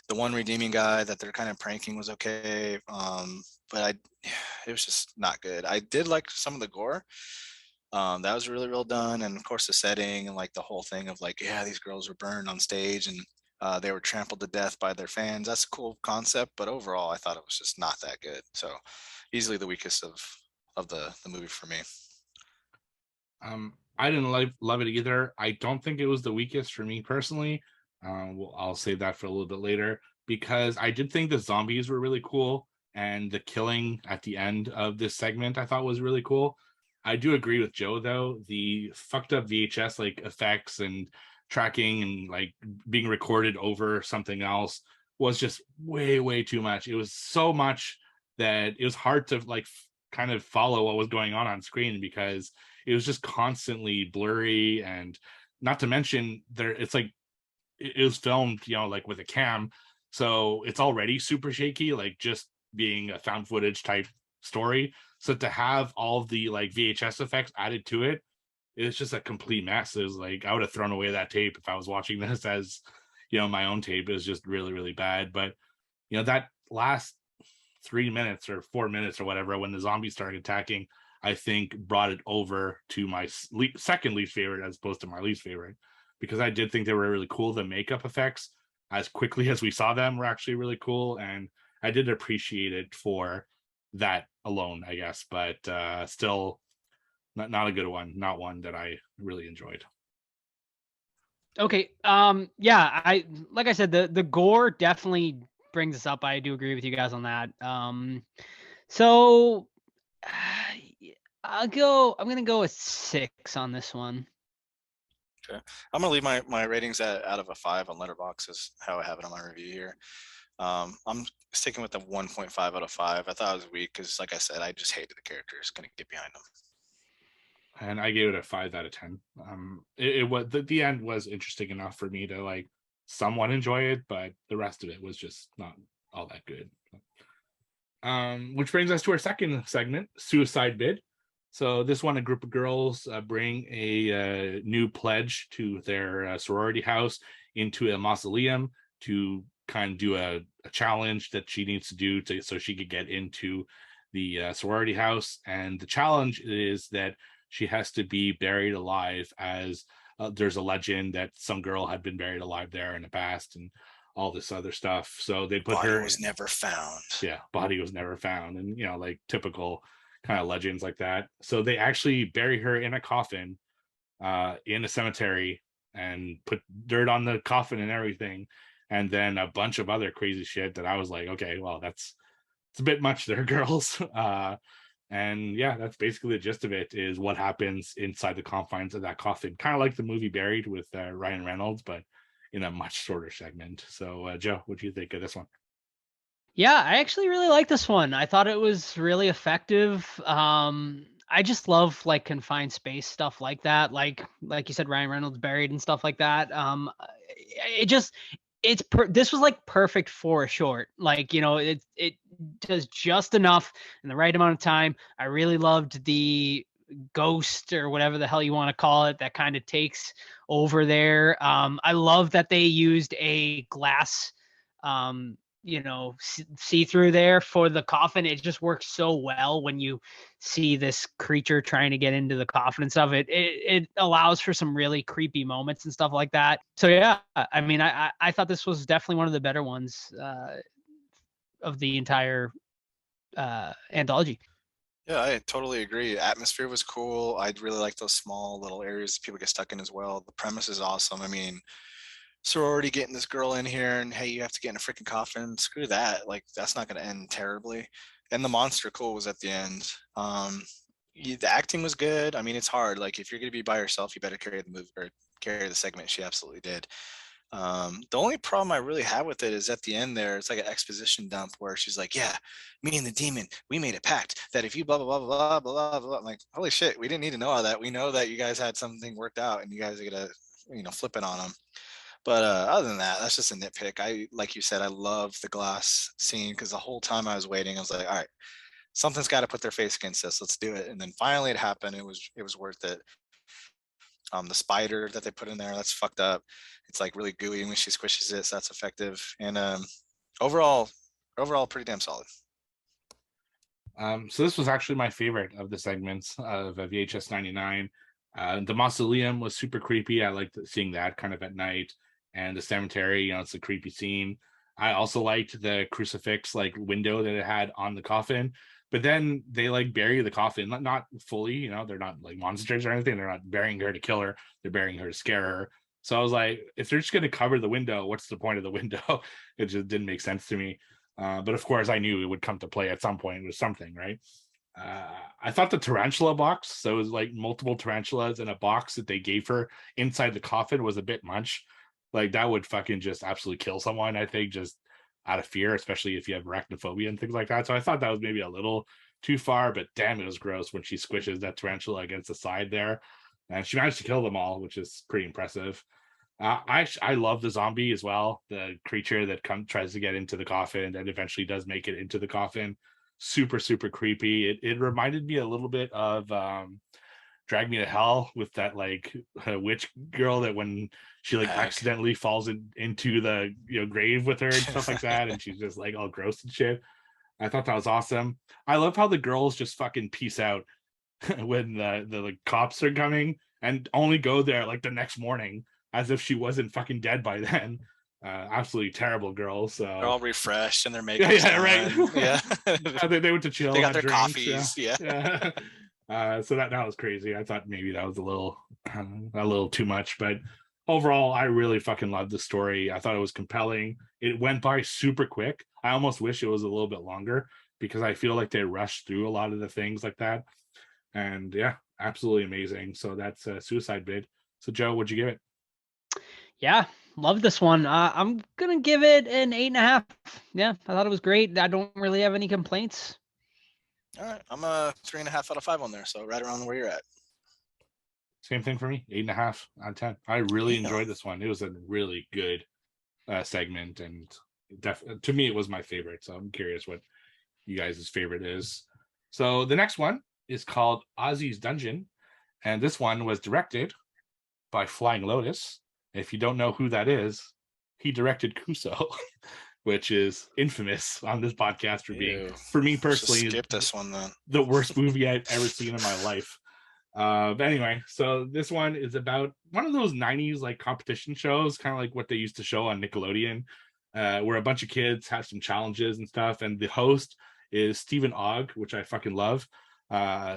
The one redeeming guy that they're kind of pranking was okay, but it was just not good. I did like some of the gore. That was really well done, and of course the setting and like the whole thing of like, yeah, these girls were burned on stage and they were trampled to death by their fans. That's a cool concept, but overall, I thought it was just not that good. So easily the weakest of the movie for me. I didn't love it either. I don't think it was the weakest for me personally. I'll save that for a little bit later because I did think the zombies were really cool, and the killing at the end of this segment I thought was really cool. I do agree with Joe though. The fucked up VHS like effects and tracking and like being recorded over something else was just way too much. It was so much that it was hard to like kind of follow what was going on screen because it was just constantly blurry, and not to mention it's like it was filmed, like with a cam, so it's already super shaky, like just being a found footage type story. So to have all of the like VHS effects added to it, it's just a complete mess. It was like I would have thrown away that tape if I was watching this as my own tape. It was just really bad. But that last 3 minutes or 4 minutes or whatever when the zombies started attacking, I think brought it over to my second least favorite as opposed to my least favorite, because I did think they were really cool. The makeup effects, as quickly as we saw them, were actually really cool, and I did appreciate it for that alone, I guess. But still, not a good one. Not one that I really enjoyed. Okay. Yeah. Like I said, the gore definitely brings us up. I do agree with you guys on that. So I'm gonna go with 6 on this one. Okay. I'm gonna leave my ratings out of a 5 on Letterboxd is how I have it on my review here. I'm sticking with the 1.5 out of 5. I thought it was weak because, like I said, I just hated the characters. Couldn't get behind them. and I gave it a 5 out of 10. It was the end was interesting enough for me to like somewhat enjoy it, but the rest of it was just not all that good. Which brings us to our second segment, Suicide Bid. So this one, a group of girls bring a new pledge to their sorority house into a mausoleum to kind of do a challenge that she needs to do so she could get into the sorority house. And the challenge is that she has to be buried alive, as there's a legend that some girl had been buried alive there in the past and all this other stuff. So they put Body was never found. Yeah, body was never found. And, you know, like typical kind of legends like that. So they actually bury her in a coffin in a cemetery and put dirt on the coffin and everything. And then a bunch of other crazy shit that I was like, okay, well, it's a bit much there, girls. And yeah, that's basically the gist of it, is what happens inside the confines of that coffin. Kind of like the movie Buried with Ryan Reynolds, but in a much shorter segment. So Joe, what do you think of this one? Yeah, I actually really like this one. I thought it was really effective. I just love like confined space stuff like that. Like you said, Ryan Reynolds buried and stuff like that. This was like perfect for a short. Like, you know, it does just enough in the right amount of time. I really loved the ghost or whatever the hell you want to call it that kind of takes over there. I love that they used a glass see through there for the coffin. It just works so well when you see this creature trying to get into the coffin and stuff. It allows for some really creepy moments and stuff like that. So yeah, I mean, I thought this was definitely one of the better ones of the entire anthology. Yeah, I totally agree. Atmosphere was cool. I really like those small little areas people get stuck in as well. The premise is awesome. I mean, sorority getting this girl in here and hey, you have to get in a freaking coffin. Screw that. Like, that's not going to end terribly. And the monster cool was at the end. The acting was good. I mean, it's hard. Like, if you're going to be by yourself, you better carry the movie or carry the segment. She absolutely did. The only problem I really have with it is at the end there, it's like an exposition dump where she's like, yeah, me and the demon, we made a pact that if you blah, blah, blah, blah, blah, blah, blah. I'm like, holy shit, we didn't need to know all that. We know that you guys had something worked out and you guys are going to, flip it on them. But other than that, that's just a nitpick. Like you said, I love the glass scene because the whole time I was waiting, I was like, all right, something's got to put their face against this. Let's do it. And then finally it happened. It was worth it. The spider that they put in there, that's fucked up. It's like really gooey when she squishes it, so that's effective. And overall, pretty damn solid. So this was actually my favorite of the segments of VHS 99. The mausoleum was super creepy. I liked seeing that kind of at night. And the cemetery, it's a creepy scene. I also liked the crucifix like window that it had on the coffin. But then they like bury the coffin, not fully, they're not like monsters or anything. They're not burying her to kill her. They're burying her to scare her. So I was like, if they're just going to cover the window, what's the point of the window? It just didn't make sense to me. But of course, I knew it would come to play at some point. It was something, right? I thought the tarantula box, so it was like multiple tarantulas in a box that they gave her inside the coffin, was a bit much. Like, that would fucking just absolutely kill someone, I think, just out of fear, especially if you have arachnophobia and things like that. So I thought that was maybe a little too far, but damn, it was gross when she squishes that tarantula against the side there. And she managed to kill them all, which is pretty impressive. I love the zombie as well, the creature that tries to get into the coffin and eventually does make it into the coffin. Super, super creepy. It reminded me a little bit of Drag Me to Hell with that like witch girl that when she like accidentally falls into the grave with her and stuff like that, and she's just like all gross and shit. I thought that was awesome. I love how the girls just fucking peace out when the like cops are coming and only go there like the next morning as if she wasn't fucking dead by then. Absolutely terrible girls. So they're all refreshed and their makeup. Yeah, right. Yeah. they went to chill. They got their drinks, coffees. Yeah. So that was crazy. I thought maybe that was a little too much, but overall, I really fucking loved the story. I thought it was compelling. It went by super quick. I almost wish it was a little bit longer because I feel like they rushed through a lot of the things like that. And yeah, absolutely amazing. So that's a Suicide Bid. So Joe, what'd you give it? Yeah, love this one. I'm gonna give it an 8.5. Yeah, I thought it was great. I don't really have any complaints. All right, I'm a 3.5 out of 5 on there, so right around where you're at. Same thing for me. 8.5 out of 10. I really Damn. enjoyed this one. It was a really good segment, and to me, it was my favorite. So I'm curious what you guys' favorite is. So the next one is called Ozzy's Dungeon, and this one was directed by Flying Lotus. If you don't know who that is, he directed Kuso, which is infamous on this podcast for being, Ew. for me Just personally, skip this one then. the worst movie I've ever seen in my life. But anyway, so this one is about one of those 90s like competition shows, kind of like what they used to show on Nickelodeon, where a bunch of kids have some challenges and stuff, and the host is Stephen Ogg, which I fucking love.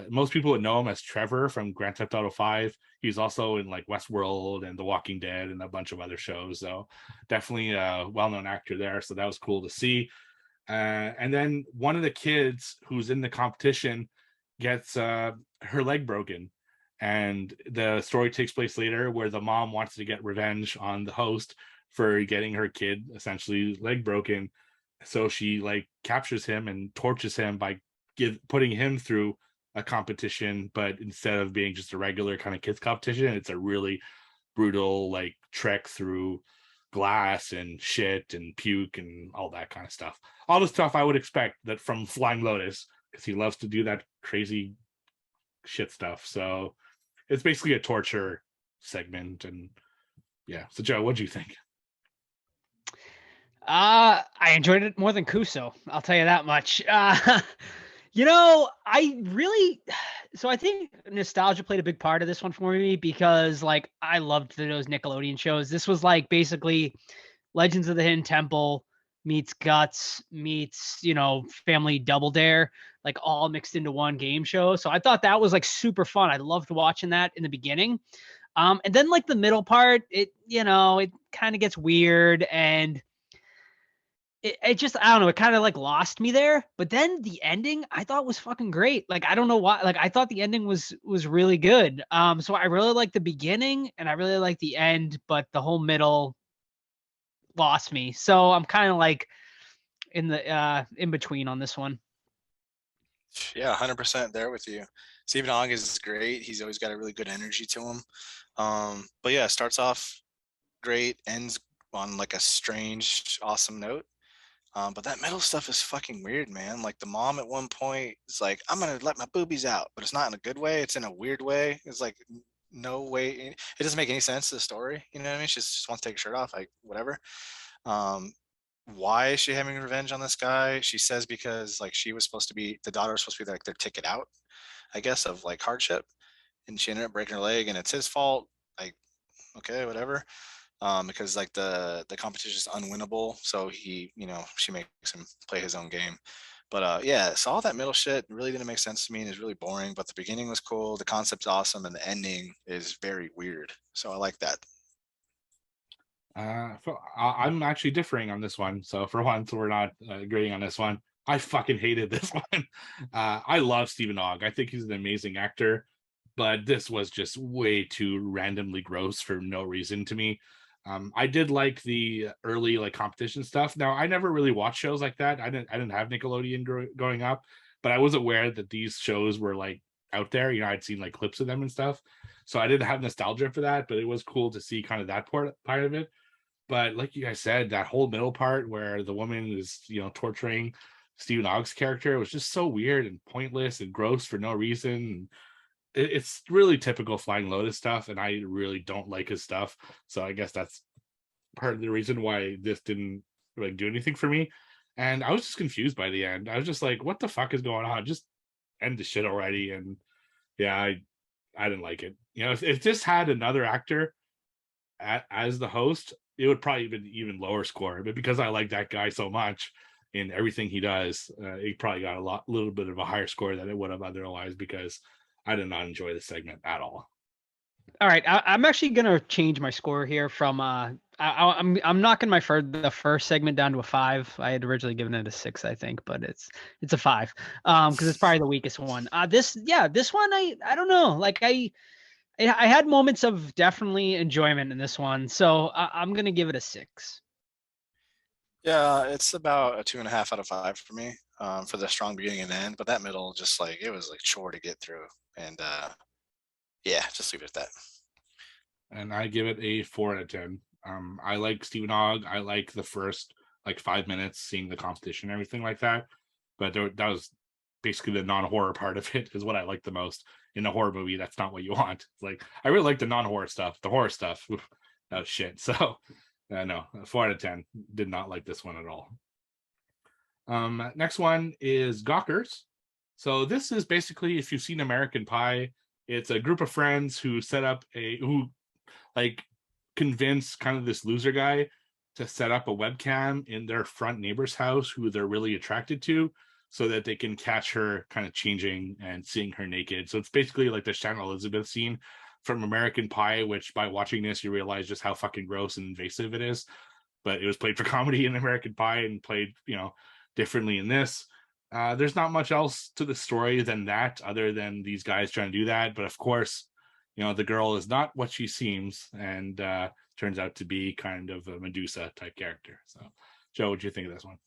Most people would know him as Trevor from Grand Theft Auto 5. He's also in like Westworld and The Walking Dead and a bunch of other shows, so definitely a well-known actor there. So that was cool to see. And then one of the kids who's in the competition gets her leg broken, and the story takes place later where the mom wants to get revenge on the host for getting her kid essentially leg broken. So she like captures him and tortures him by putting him through a competition, but instead of being just a regular kind of kids competition, it's a really brutal like trek through glass and shit and puke and all that kind of stuff. All the stuff I would expect that from Flying Lotus, because he loves to do that crazy shit stuff. So it's basically a torture segment. And yeah. So Joe, what do you think? I enjoyed it more than Kuso. I'll tell you that much. I think nostalgia played a big part of this one for me, because like I loved those Nickelodeon shows. This was like basically Legends of the Hidden Temple meets Guts meets, Family Double Dare, like all mixed into one game show. So I thought that was like super fun. I loved watching that in the beginning. And then like the middle part, it kind of gets weird, and it just, I don't know, it kind of like lost me there. But then the ending I thought was fucking great. Like I don't know why, like I thought the ending was really good. So I really like the beginning and I really like the end, but the whole middle lost me. So I'm kind of like in the in between on this one. Yeah, 100% there with you. Stephen Ogg is great. He's always got a really good energy to him. But yeah, starts off great, ends on like a strange, awesome note. But that middle stuff is fucking weird, man. Like the mom at one point is like, I'm gonna let my boobies out, but it's not in a good way. It's in a weird way. It's like no way. It doesn't make any sense to the story. You know what I mean? She just wants to take her shirt off, like whatever. Um, why is she having revenge on this guy? She says because like she was supposed to be, the daughter was supposed to be like their ticket out, I guess, of like hardship, and she ended up breaking her leg, and it's his fault. Like, okay, whatever. Because like the competition is unwinnable, so she makes him play his own game. But yeah, so all that middle shit really didn't make sense to me and is really boring. But the beginning was cool, the concept's awesome, and the ending is very weird. So I like that. I'm actually differing on this one. So for once, we're not agreeing on this one. I fucking hated this one. I love Stephen Ogg. I think he's an amazing actor, but this was just way too randomly gross for no reason to me. I did like the early like competition stuff. Now I never really watched shows like that. I didn't have Nickelodeon growing up, but I was aware that these shows were like out there. I'd seen like clips of them and stuff, so I didn't have nostalgia for that. But it was cool to see kind of that part of it. But like you guys said, that whole middle part where the woman is torturing Stephen Ogg's character was just so weird and pointless and gross for no reason. It's really typical Flying Lotus stuff, and I really don't like his stuff. So I guess that's part of the reason why this didn't like do anything for me. And I was just confused by the end. I was just like, what the fuck is going on? Just end the shit already. And yeah, I didn't like it. If this had another actor as the host, it would probably be an even lower score. But because I like that guy so much in everything he does, it probably got a little bit of a higher score than it would have otherwise, because I did not enjoy the segment at all. All right, I'm actually gonna change my score here from I'm knocking the first segment down to a 5. I had originally given it a 6, I think, but it's a 5 because it's probably the weakest one. This one I don't know, like I had moments of definitely enjoyment in this one, so I'm gonna give it a 6. Yeah, it's about a 2.5 out of 5 for me, for the strong beginning and end. But that middle, just like it was like chore to get through, and Yeah, just leave it at that. And I give it a 4 out of 10. I like Stephen Ogg. I like the first like 5 minutes, seeing the competition and everything like that. But that was basically the non-horror part of it is what I like the most. In a horror movie, that's not what you want. It's like, I really like the non-horror stuff. The horror stuff, oof, that was shit. So no, 4 out of 10. Did not like this one at all. Next one is Gawkers. So this is basically, if you've seen American Pie, it's a group of friends who convince kind of this loser guy to set up a webcam in their front neighbor's house who they're really attracted to, so that they can catch her kind of changing and seeing her naked. So it's basically like the Shannon Elizabeth scene from American Pie, which by watching this, you realize just how fucking gross and invasive it is. But it was played for comedy in American Pie and played, differently in this. There's not much else to the story than that, other than these guys trying to do that. But of course, the girl is not what she seems, and turns out to be kind of a Medusa type character. So, Joe, what do you think of this one?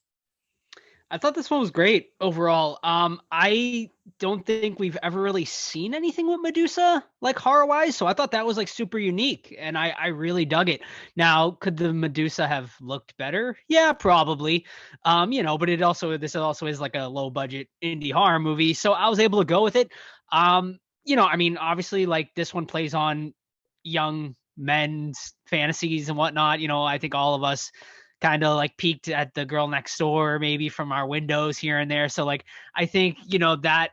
I thought this one was great overall. I don't think we've ever really seen anything with Medusa like horror-wise, so I thought that was like super unique, and I really dug it. Now, could the Medusa have looked better? Yeah, probably. But this also is like a low-budget indie horror movie, so I was able to go with it. Obviously, like this one plays on young men's fantasies and whatnot. I think all of us kind of like peeked at the girl next door maybe from our windows here and there. So like, I think, that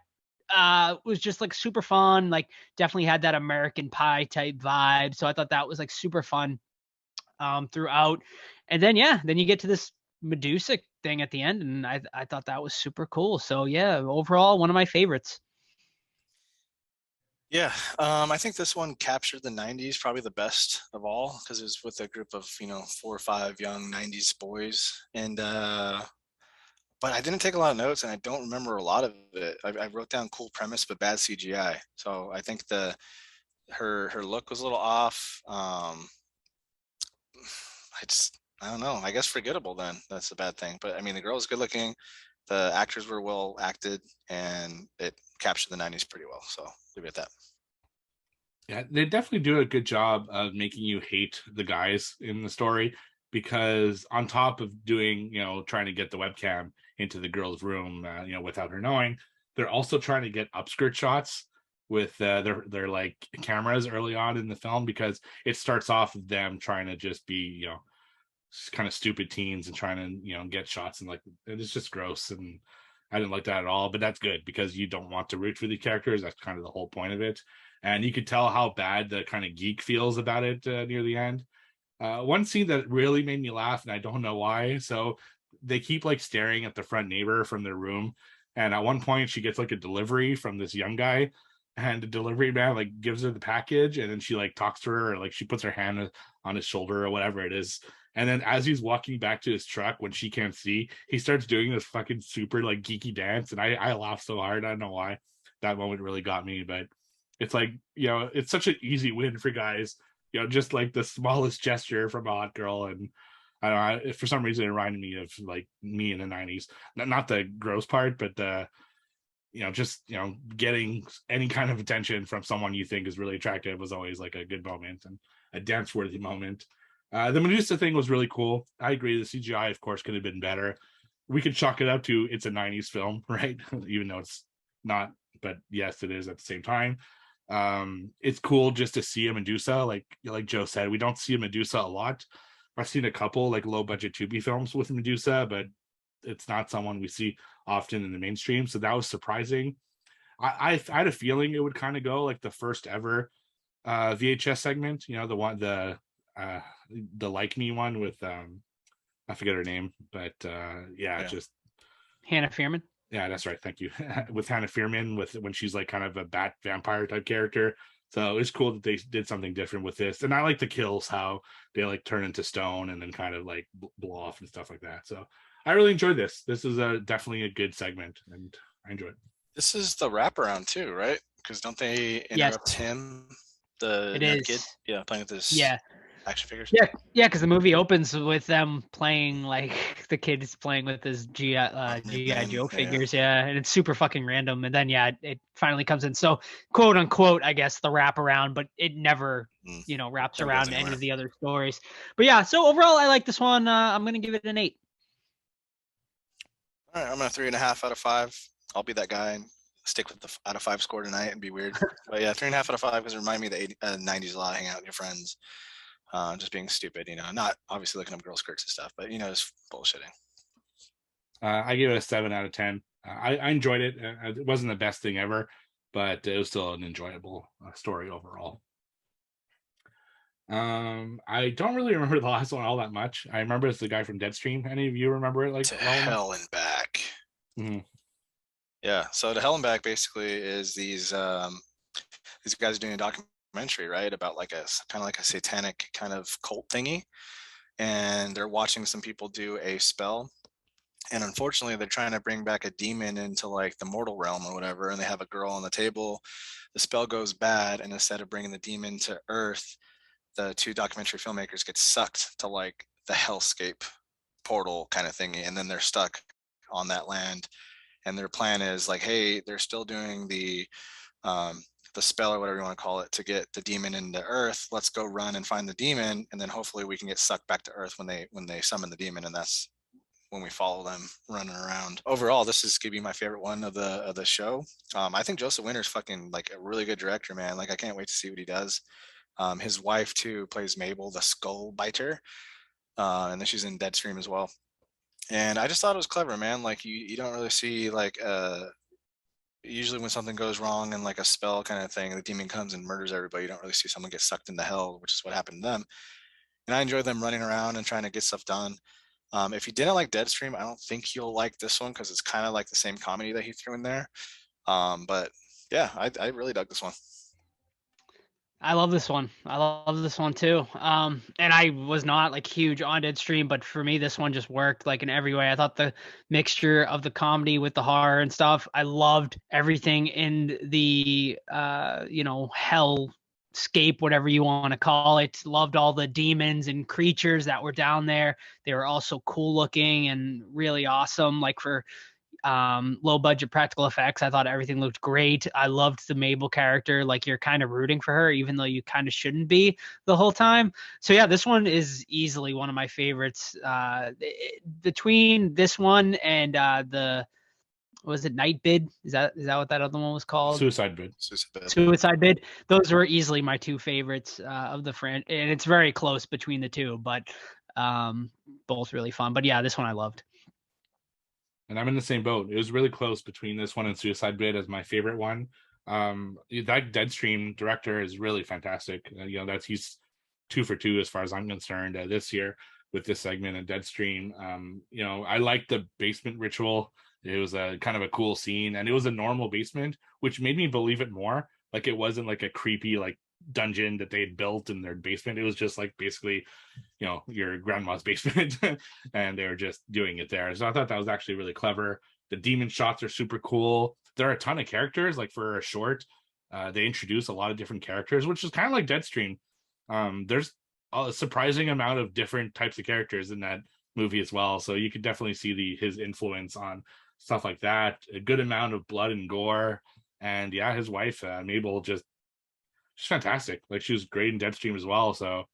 was just like super fun, like definitely had that American Pie type vibe. So I thought that was like super fun throughout. And then, then you get to this Medusa thing at the end, and I thought that was super cool. So yeah, overall, one of my favorites. Yeah, I think this one captured the 90s probably the best of all, because it was with a group of 4 or 5 young 90s boys. And but I didn't take a lot of notes, and I don't remember a lot of it. I wrote down cool premise but bad CGI. So I think her look was a little off. I don't know, I guess forgettable then. That's a bad thing. But I mean, the girl was good looking, the actors were well acted, and it captured the 90s pretty well. So leave it at that. Yeah, they definitely do a good job of making you hate the guys in the story, because on top of doing, trying to get the webcam into the girl's room, without her knowing, they're also trying to get upskirt shots with their like cameras early on in the film, because it starts off with them trying to just be, kind of stupid teens and trying to, get shots, and like it's just gross, and I didn't like that at all. But that's good, because you don't want to root for the characters. That's kind of the whole point of it. And you could tell how bad the kind of geek feels about it near the end. One scene that really made me laugh, and I don't know why. So they keep like staring at the front neighbor from their room, and at one point she gets like a delivery from this young guy, and the delivery man like gives her the package, and then she like talks to her, or like she puts her hand on his shoulder or whatever it is. And then as he's walking back to his truck, when she can't see, he starts doing this fucking super like geeky dance, and I laughed so hard. I don't know why. That moment really got me. But it's like, it's such an easy win for guys, just like the smallest gesture from a hot girl. And I don't know, for some reason it reminded me of like me in the 90s. Not the gross part, but the getting any kind of attention from someone you think is really attractive was always like a good moment and a dance worthy moment. The Medusa thing was really cool. I agree, the CGI of course could have been better. We could chalk it up to it's a 90s film, right? Even though it's not, but yes, it is at the same time. It's cool just to see a Medusa, like Joe said. We don't see a Medusa a lot. I've seen a couple like low budget Tubi films with Medusa, but it's not someone we see often in the mainstream, so that was surprising. I had a feeling it would kind of go like the first ever VHS segment, the Like Me one with I forget her name, but just Hannah Fearman. Yeah, that's right. Thank you. With Hannah Fearman, when she's like kind of a bat vampire type character. So it's cool that they did something different with this. And I like the kills, how they like turn into stone and then kind of like blow off and stuff like that. So I really enjoyed this. This is definitely a good segment, and I enjoyed it. This is the wraparound too, right? Because don't they interrupt him, the kid? Yeah, playing with his action figures. Yeah, because the movie opens with them playing like the kid is playing with his GI Joe Yeah. figures, and it's super fucking random. And then it finally comes in. So quote unquote, I guess the wraparound, but it never wraps Never around goes any anywhere. of the other stories. But yeah, so overall, I like this one. I'm gonna give it an 8. All right, I'm gonna 3.5 out of 5. I'll be that guy and stick with the out of 5 score tonight and be weird. But yeah, 3.5 out of 5 because it remind me of the 90s a lot, hanging out with your friends, just being stupid, not obviously looking up girl skirts and stuff, but just bullshitting. I give it a 7 out of 10. I enjoyed it. It wasn't the best thing ever, but it was still an enjoyable story overall. I don't really remember the last one all that much. I remember it's the guy from Deadstream. Any of you remember it To Hell and Back. Mm-hmm. Yeah, so To Hell and Back basically is these guys doing a documentary, right, about like a kind of like a satanic kind of cult thingy, and they're watching some people do a spell, and unfortunately they're trying to bring back a demon into like the mortal realm or whatever, and they have a girl on the table. The spell goes bad, and instead of bringing the demon to Earth, the 2 documentary filmmakers get sucked to like the hellscape portal kind of thingy, and then they're stuck on that land. And their plan is like, hey, they're still doing the spell or whatever you want to call it to get the demon into Earth. Let's go run and find the demon, and then hopefully we can get sucked back to Earth when they summon the demon, and that's when we follow them running around. Overall, this is gonna be my favorite one of the show. I think Joseph Winter's fucking like a really good director, man. Like I can't wait to see what he does. His wife too plays Mabel, the skull biter, and then she's in Deadstream as well. And I just thought it was clever, man. Like you don't really see like usually when something goes wrong and like a spell kind of thing, the demon comes and murders everybody. You don't really see someone get sucked into hell, which is what happened to them. And I enjoy them running around and trying to get stuff done. If you didn't like Deadstream, I don't think you'll like this one because it's kind of like the same comedy that he threw in there. But yeah, I really dug this one. I love this one. I love this one too. And I was not like huge on Deadstream, but for me, this one just worked like in every way. I thought the mixture of the comedy with the horror and stuff, I loved everything in the, hellscape, whatever you want to call it. Loved all the demons and creatures that were down there. They were also cool looking and really awesome. Like for low budget practical effects, I thought everything looked great. I loved the Mabel character. Like you're kind of rooting for her, even though you kind of shouldn't be the whole time. So yeah, this one is easily one of my favorites. Between this one and was it Night Bid? Is that what that other one was called? Suicide Bid. Suicide Bid. Those were easily my 2 favorites of the franchise, and it's very close between the 2, but both really fun. But yeah, this one I loved. And I'm in the same boat. It was really close between this one and Suicide Bid as my favorite one. That Deadstream director is really fantastic. He's 2 for 2 as far as I'm concerned this year with this segment of Deadstream. I liked the basement ritual. It was a kind of a cool scene, and it was a normal basement, which made me believe it more. Like it wasn't like a creepy like dungeon that they had built in their basement. It was just like basically your grandma's basement and they were just doing it there. So I thought that was actually really clever. The demon shots are super cool. There are a ton of characters. Like for a short, they introduce a lot of different characters, which is kind of like Deadstream. There's a surprising amount of different types of characters in that movie as well, so you could definitely see his influence on stuff like that. A good amount of blood and gore, and yeah, his wife Mabel she's fantastic. Like she was great in Deadstream as well. So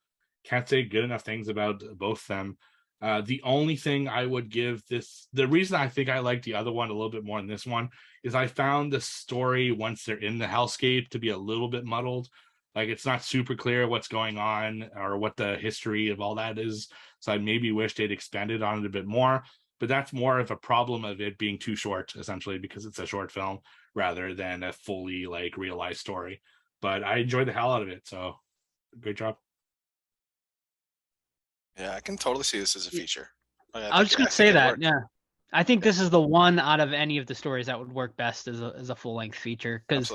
can't say good enough things about both them. The only thing I would give this, the reason I think I like the other one a little bit more than this one, is I found the story once they're in the hellscape to be a little bit muddled. Like it's not super clear what's going on or what the history of all that is. So I maybe wish they'd expanded on it a bit more. But that's more of a problem of it being too short, essentially, because it's a short film rather than a fully like realized story. But I enjoyed the hell out of it. So great job. Yeah, I can totally see this as a feature. I was just going to say that. Yeah. I think this is the one out of any of the stories that would work best as a full length feature, because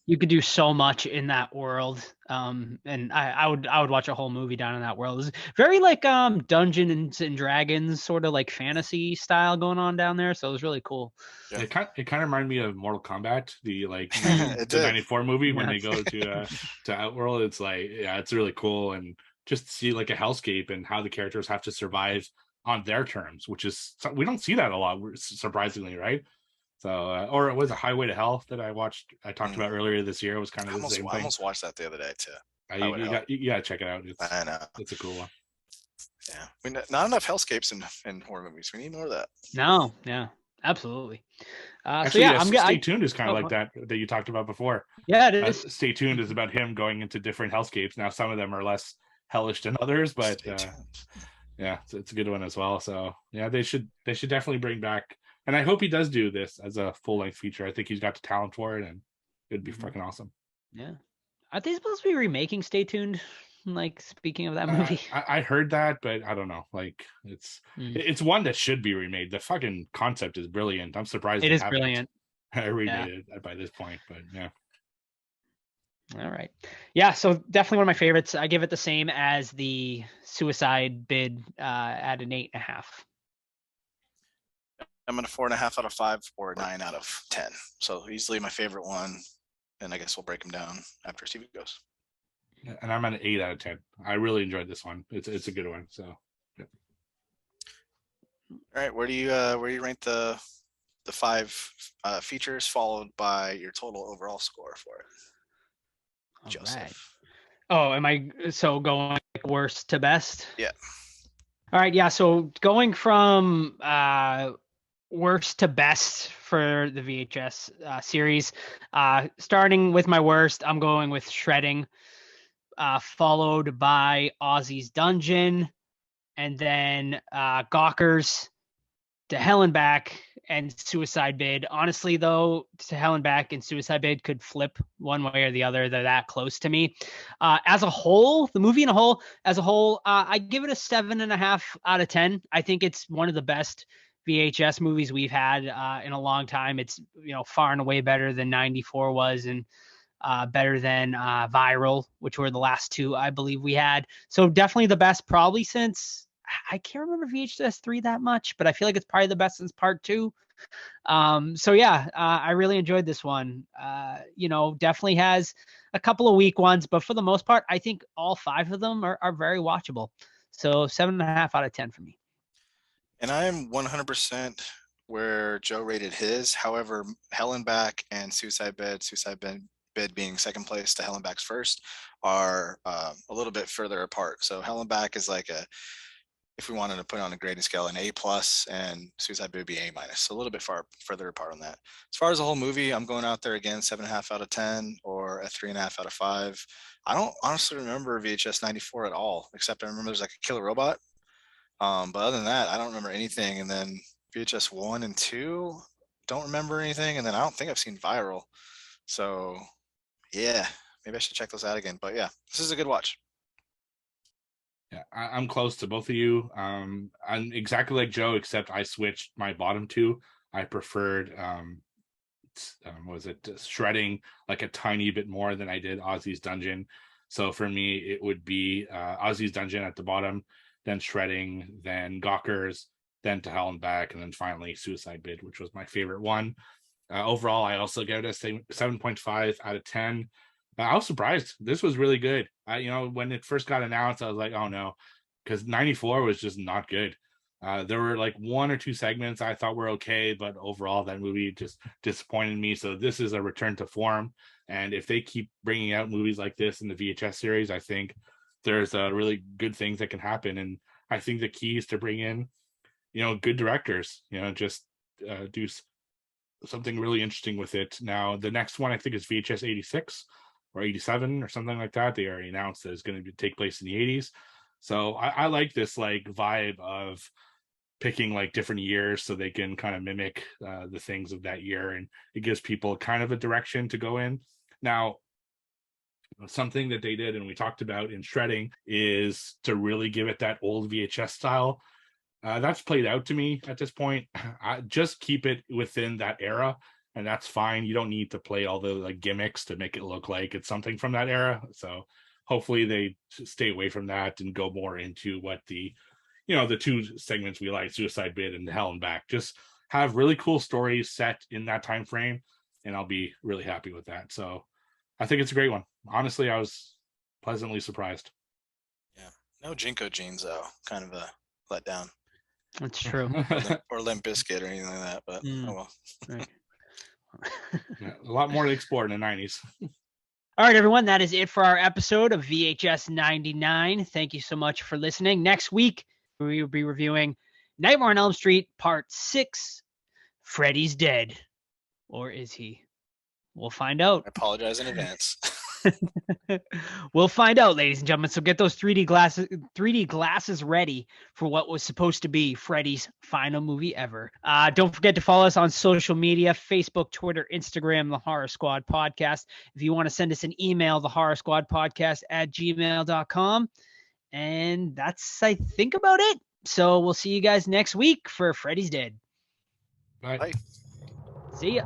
you could do so much in that world. And I would watch a whole movie down in that world. It's very like Dungeons and Dragons, sort of like fantasy style going on down there. So it was really cool. Yeah. It kind of reminded me of Mortal Kombat, the 94 movie when they go to Outworld. It's like, yeah, it's really cool, and just see like a hellscape and how the characters have to survive on their terms, which is we don't see that a lot, surprisingly, right? So, or it was a Highway to Hell that I talked about earlier this year. It was kind of the same I thing. almost watched that the other day too. You gotta check it out. I know. It's a cool one. Yeah, I mean, not enough hellscapes in horror movies. We need more of that. No, yeah, absolutely. Actually, so yeah, Stay Tuned is kind of like that you talked about before. Yeah, it is. Stay Tuned is about him going into different hellscapes. Now, some of them are less hellish than others, but yeah, it's a good one as well. So yeah, they should definitely bring back, and I hope he does do this as a full length feature. I think he's got the talent for it, and it'd be fucking awesome. Yeah, are they supposed to be remaking Stay Tuned? Like, speaking of that movie, I heard that, but I don't know. Like, it's one that should be remade. The fucking concept is brilliant. I'm surprised it is brilliant. I remade it by this point, but yeah. All right. Yeah, so definitely one of my favorites. I give it the same as the Suicide Bid at an 8.5. I'm at a 4.5 out of 5 or a 9 out of 10. So easily my favorite one. And I guess we'll break them down after Stevie goes. And I'm at an 8 out of 10. I really enjoyed this one. It's a good one. So, yeah. All right, where do you rank the 5 features followed by your total overall score for it? All Joseph. right. Oh, am I so going like worst to best? Yeah. All right. Yeah. So going from worst to best for the VHS series, starting with my worst, I'm going with Shredding, followed by Ozzy's Dungeon, and then Gawkers, To Hell and Back, and Suicide Bid. Honestly, though, To Hell and Back and Suicide Bid could flip one way or the other. They're that close to me. As a whole, the movie as a whole, I give it a 7.5 out of 10. I think it's one of the best VHS movies we've had in a long time. It's, far and away better than 94 was, and better than Viral, which were the last two I believe we had. So definitely the best, probably since, I can't remember VHS 3 that much, but I feel like it's probably the best since part 2. So yeah, I really enjoyed this one. Definitely has a couple of weak ones, but for the most part, I think all 5 of them are very watchable. So 7.5 out of 10 for me. And I'm 100% where Joe rated his. However, Hell and Back and Suicide Bid being second place to Hell and Back's first are a little bit further apart. So Hell and Back is like if we wanted to put on a grading scale, an A+, and Suicide Bid would be A-. So a little bit further apart on that. As far as the whole movie, I'm going out there again, 7.5 out of 10 or a 3.5 out of 5. I don't honestly remember VHS 94 at all, except I remember there's like a killer robot. But other than that, I don't remember anything. And then VHS 1 and 2, don't remember anything. And then I don't think I've seen Viral. So yeah, maybe I should check those out again. But yeah, this is a good watch. Yeah, I'm close to both of you. I'm exactly like Joe, except I switched my bottom 2. I preferred Shredding like a tiny bit more than I did Ozzy's Dungeon. So for me, it would be Ozzy's Dungeon at the bottom, then Shredding, then Gawkers, then To Hell and Back, and then finally Suicide Bid, which was my favorite one. Overall, I also gave it a 7.5 out of 10. I was surprised. This was really good. When it first got announced, I was like, oh no, because 94 was just not good. There were like 1 or 2 segments I thought were okay, but overall that movie just disappointed me. So this is a return to form. And if they keep bringing out movies like this in the VHS series, I think there's really good things that can happen. And I think the key is to bring in, good directors, just do something really interesting with it. Now, the next one I think is VHS 86 or 87 or something like that. They already announced that it's going to take place in the 80s. So I like this like vibe of picking like different years so they can kind of mimic the things of that year, and it gives people kind of a direction to go in. Now, something that they did and we talked about in Shredding is to really give it that old VHS style. That's played out to me at this point. I just keep it within that era, and that's fine. You don't need to play all the like gimmicks to make it look like it's something from that era. So hopefully they stay away from that and go more into what the 2 segments we like, Suicide Bid and Hell and Back. Just have really cool stories set in that time frame, and I'll be really happy with that. So I think it's a great one. Honestly, I was pleasantly surprised. Yeah, no Jinko jeans though. Kind of a letdown. That's true. or Limp Bizkit or anything like that. But Mm. oh well. Right. Yeah, a lot more to explore in the 90s. All right, everyone. That is it for our episode of VHS 99. Thank you so much for listening. Next week, we will be reviewing Nightmare on Elm Street Part 6. Freddy's dead. Or is he? We'll find out. I apologize in advance. We'll find out, ladies and gentlemen. So get those 3D glasses ready for what was supposed to be Freddy's final movie ever. Don't forget to follow us on social media: Facebook, Twitter, Instagram, The Horror Squad Podcast. If you want to send us an email, thehorrorsquadpodcast@gmail.com. And that's, I think, about it. So we'll see you guys next week for Freddy's Dead. Bye. Bye. See ya.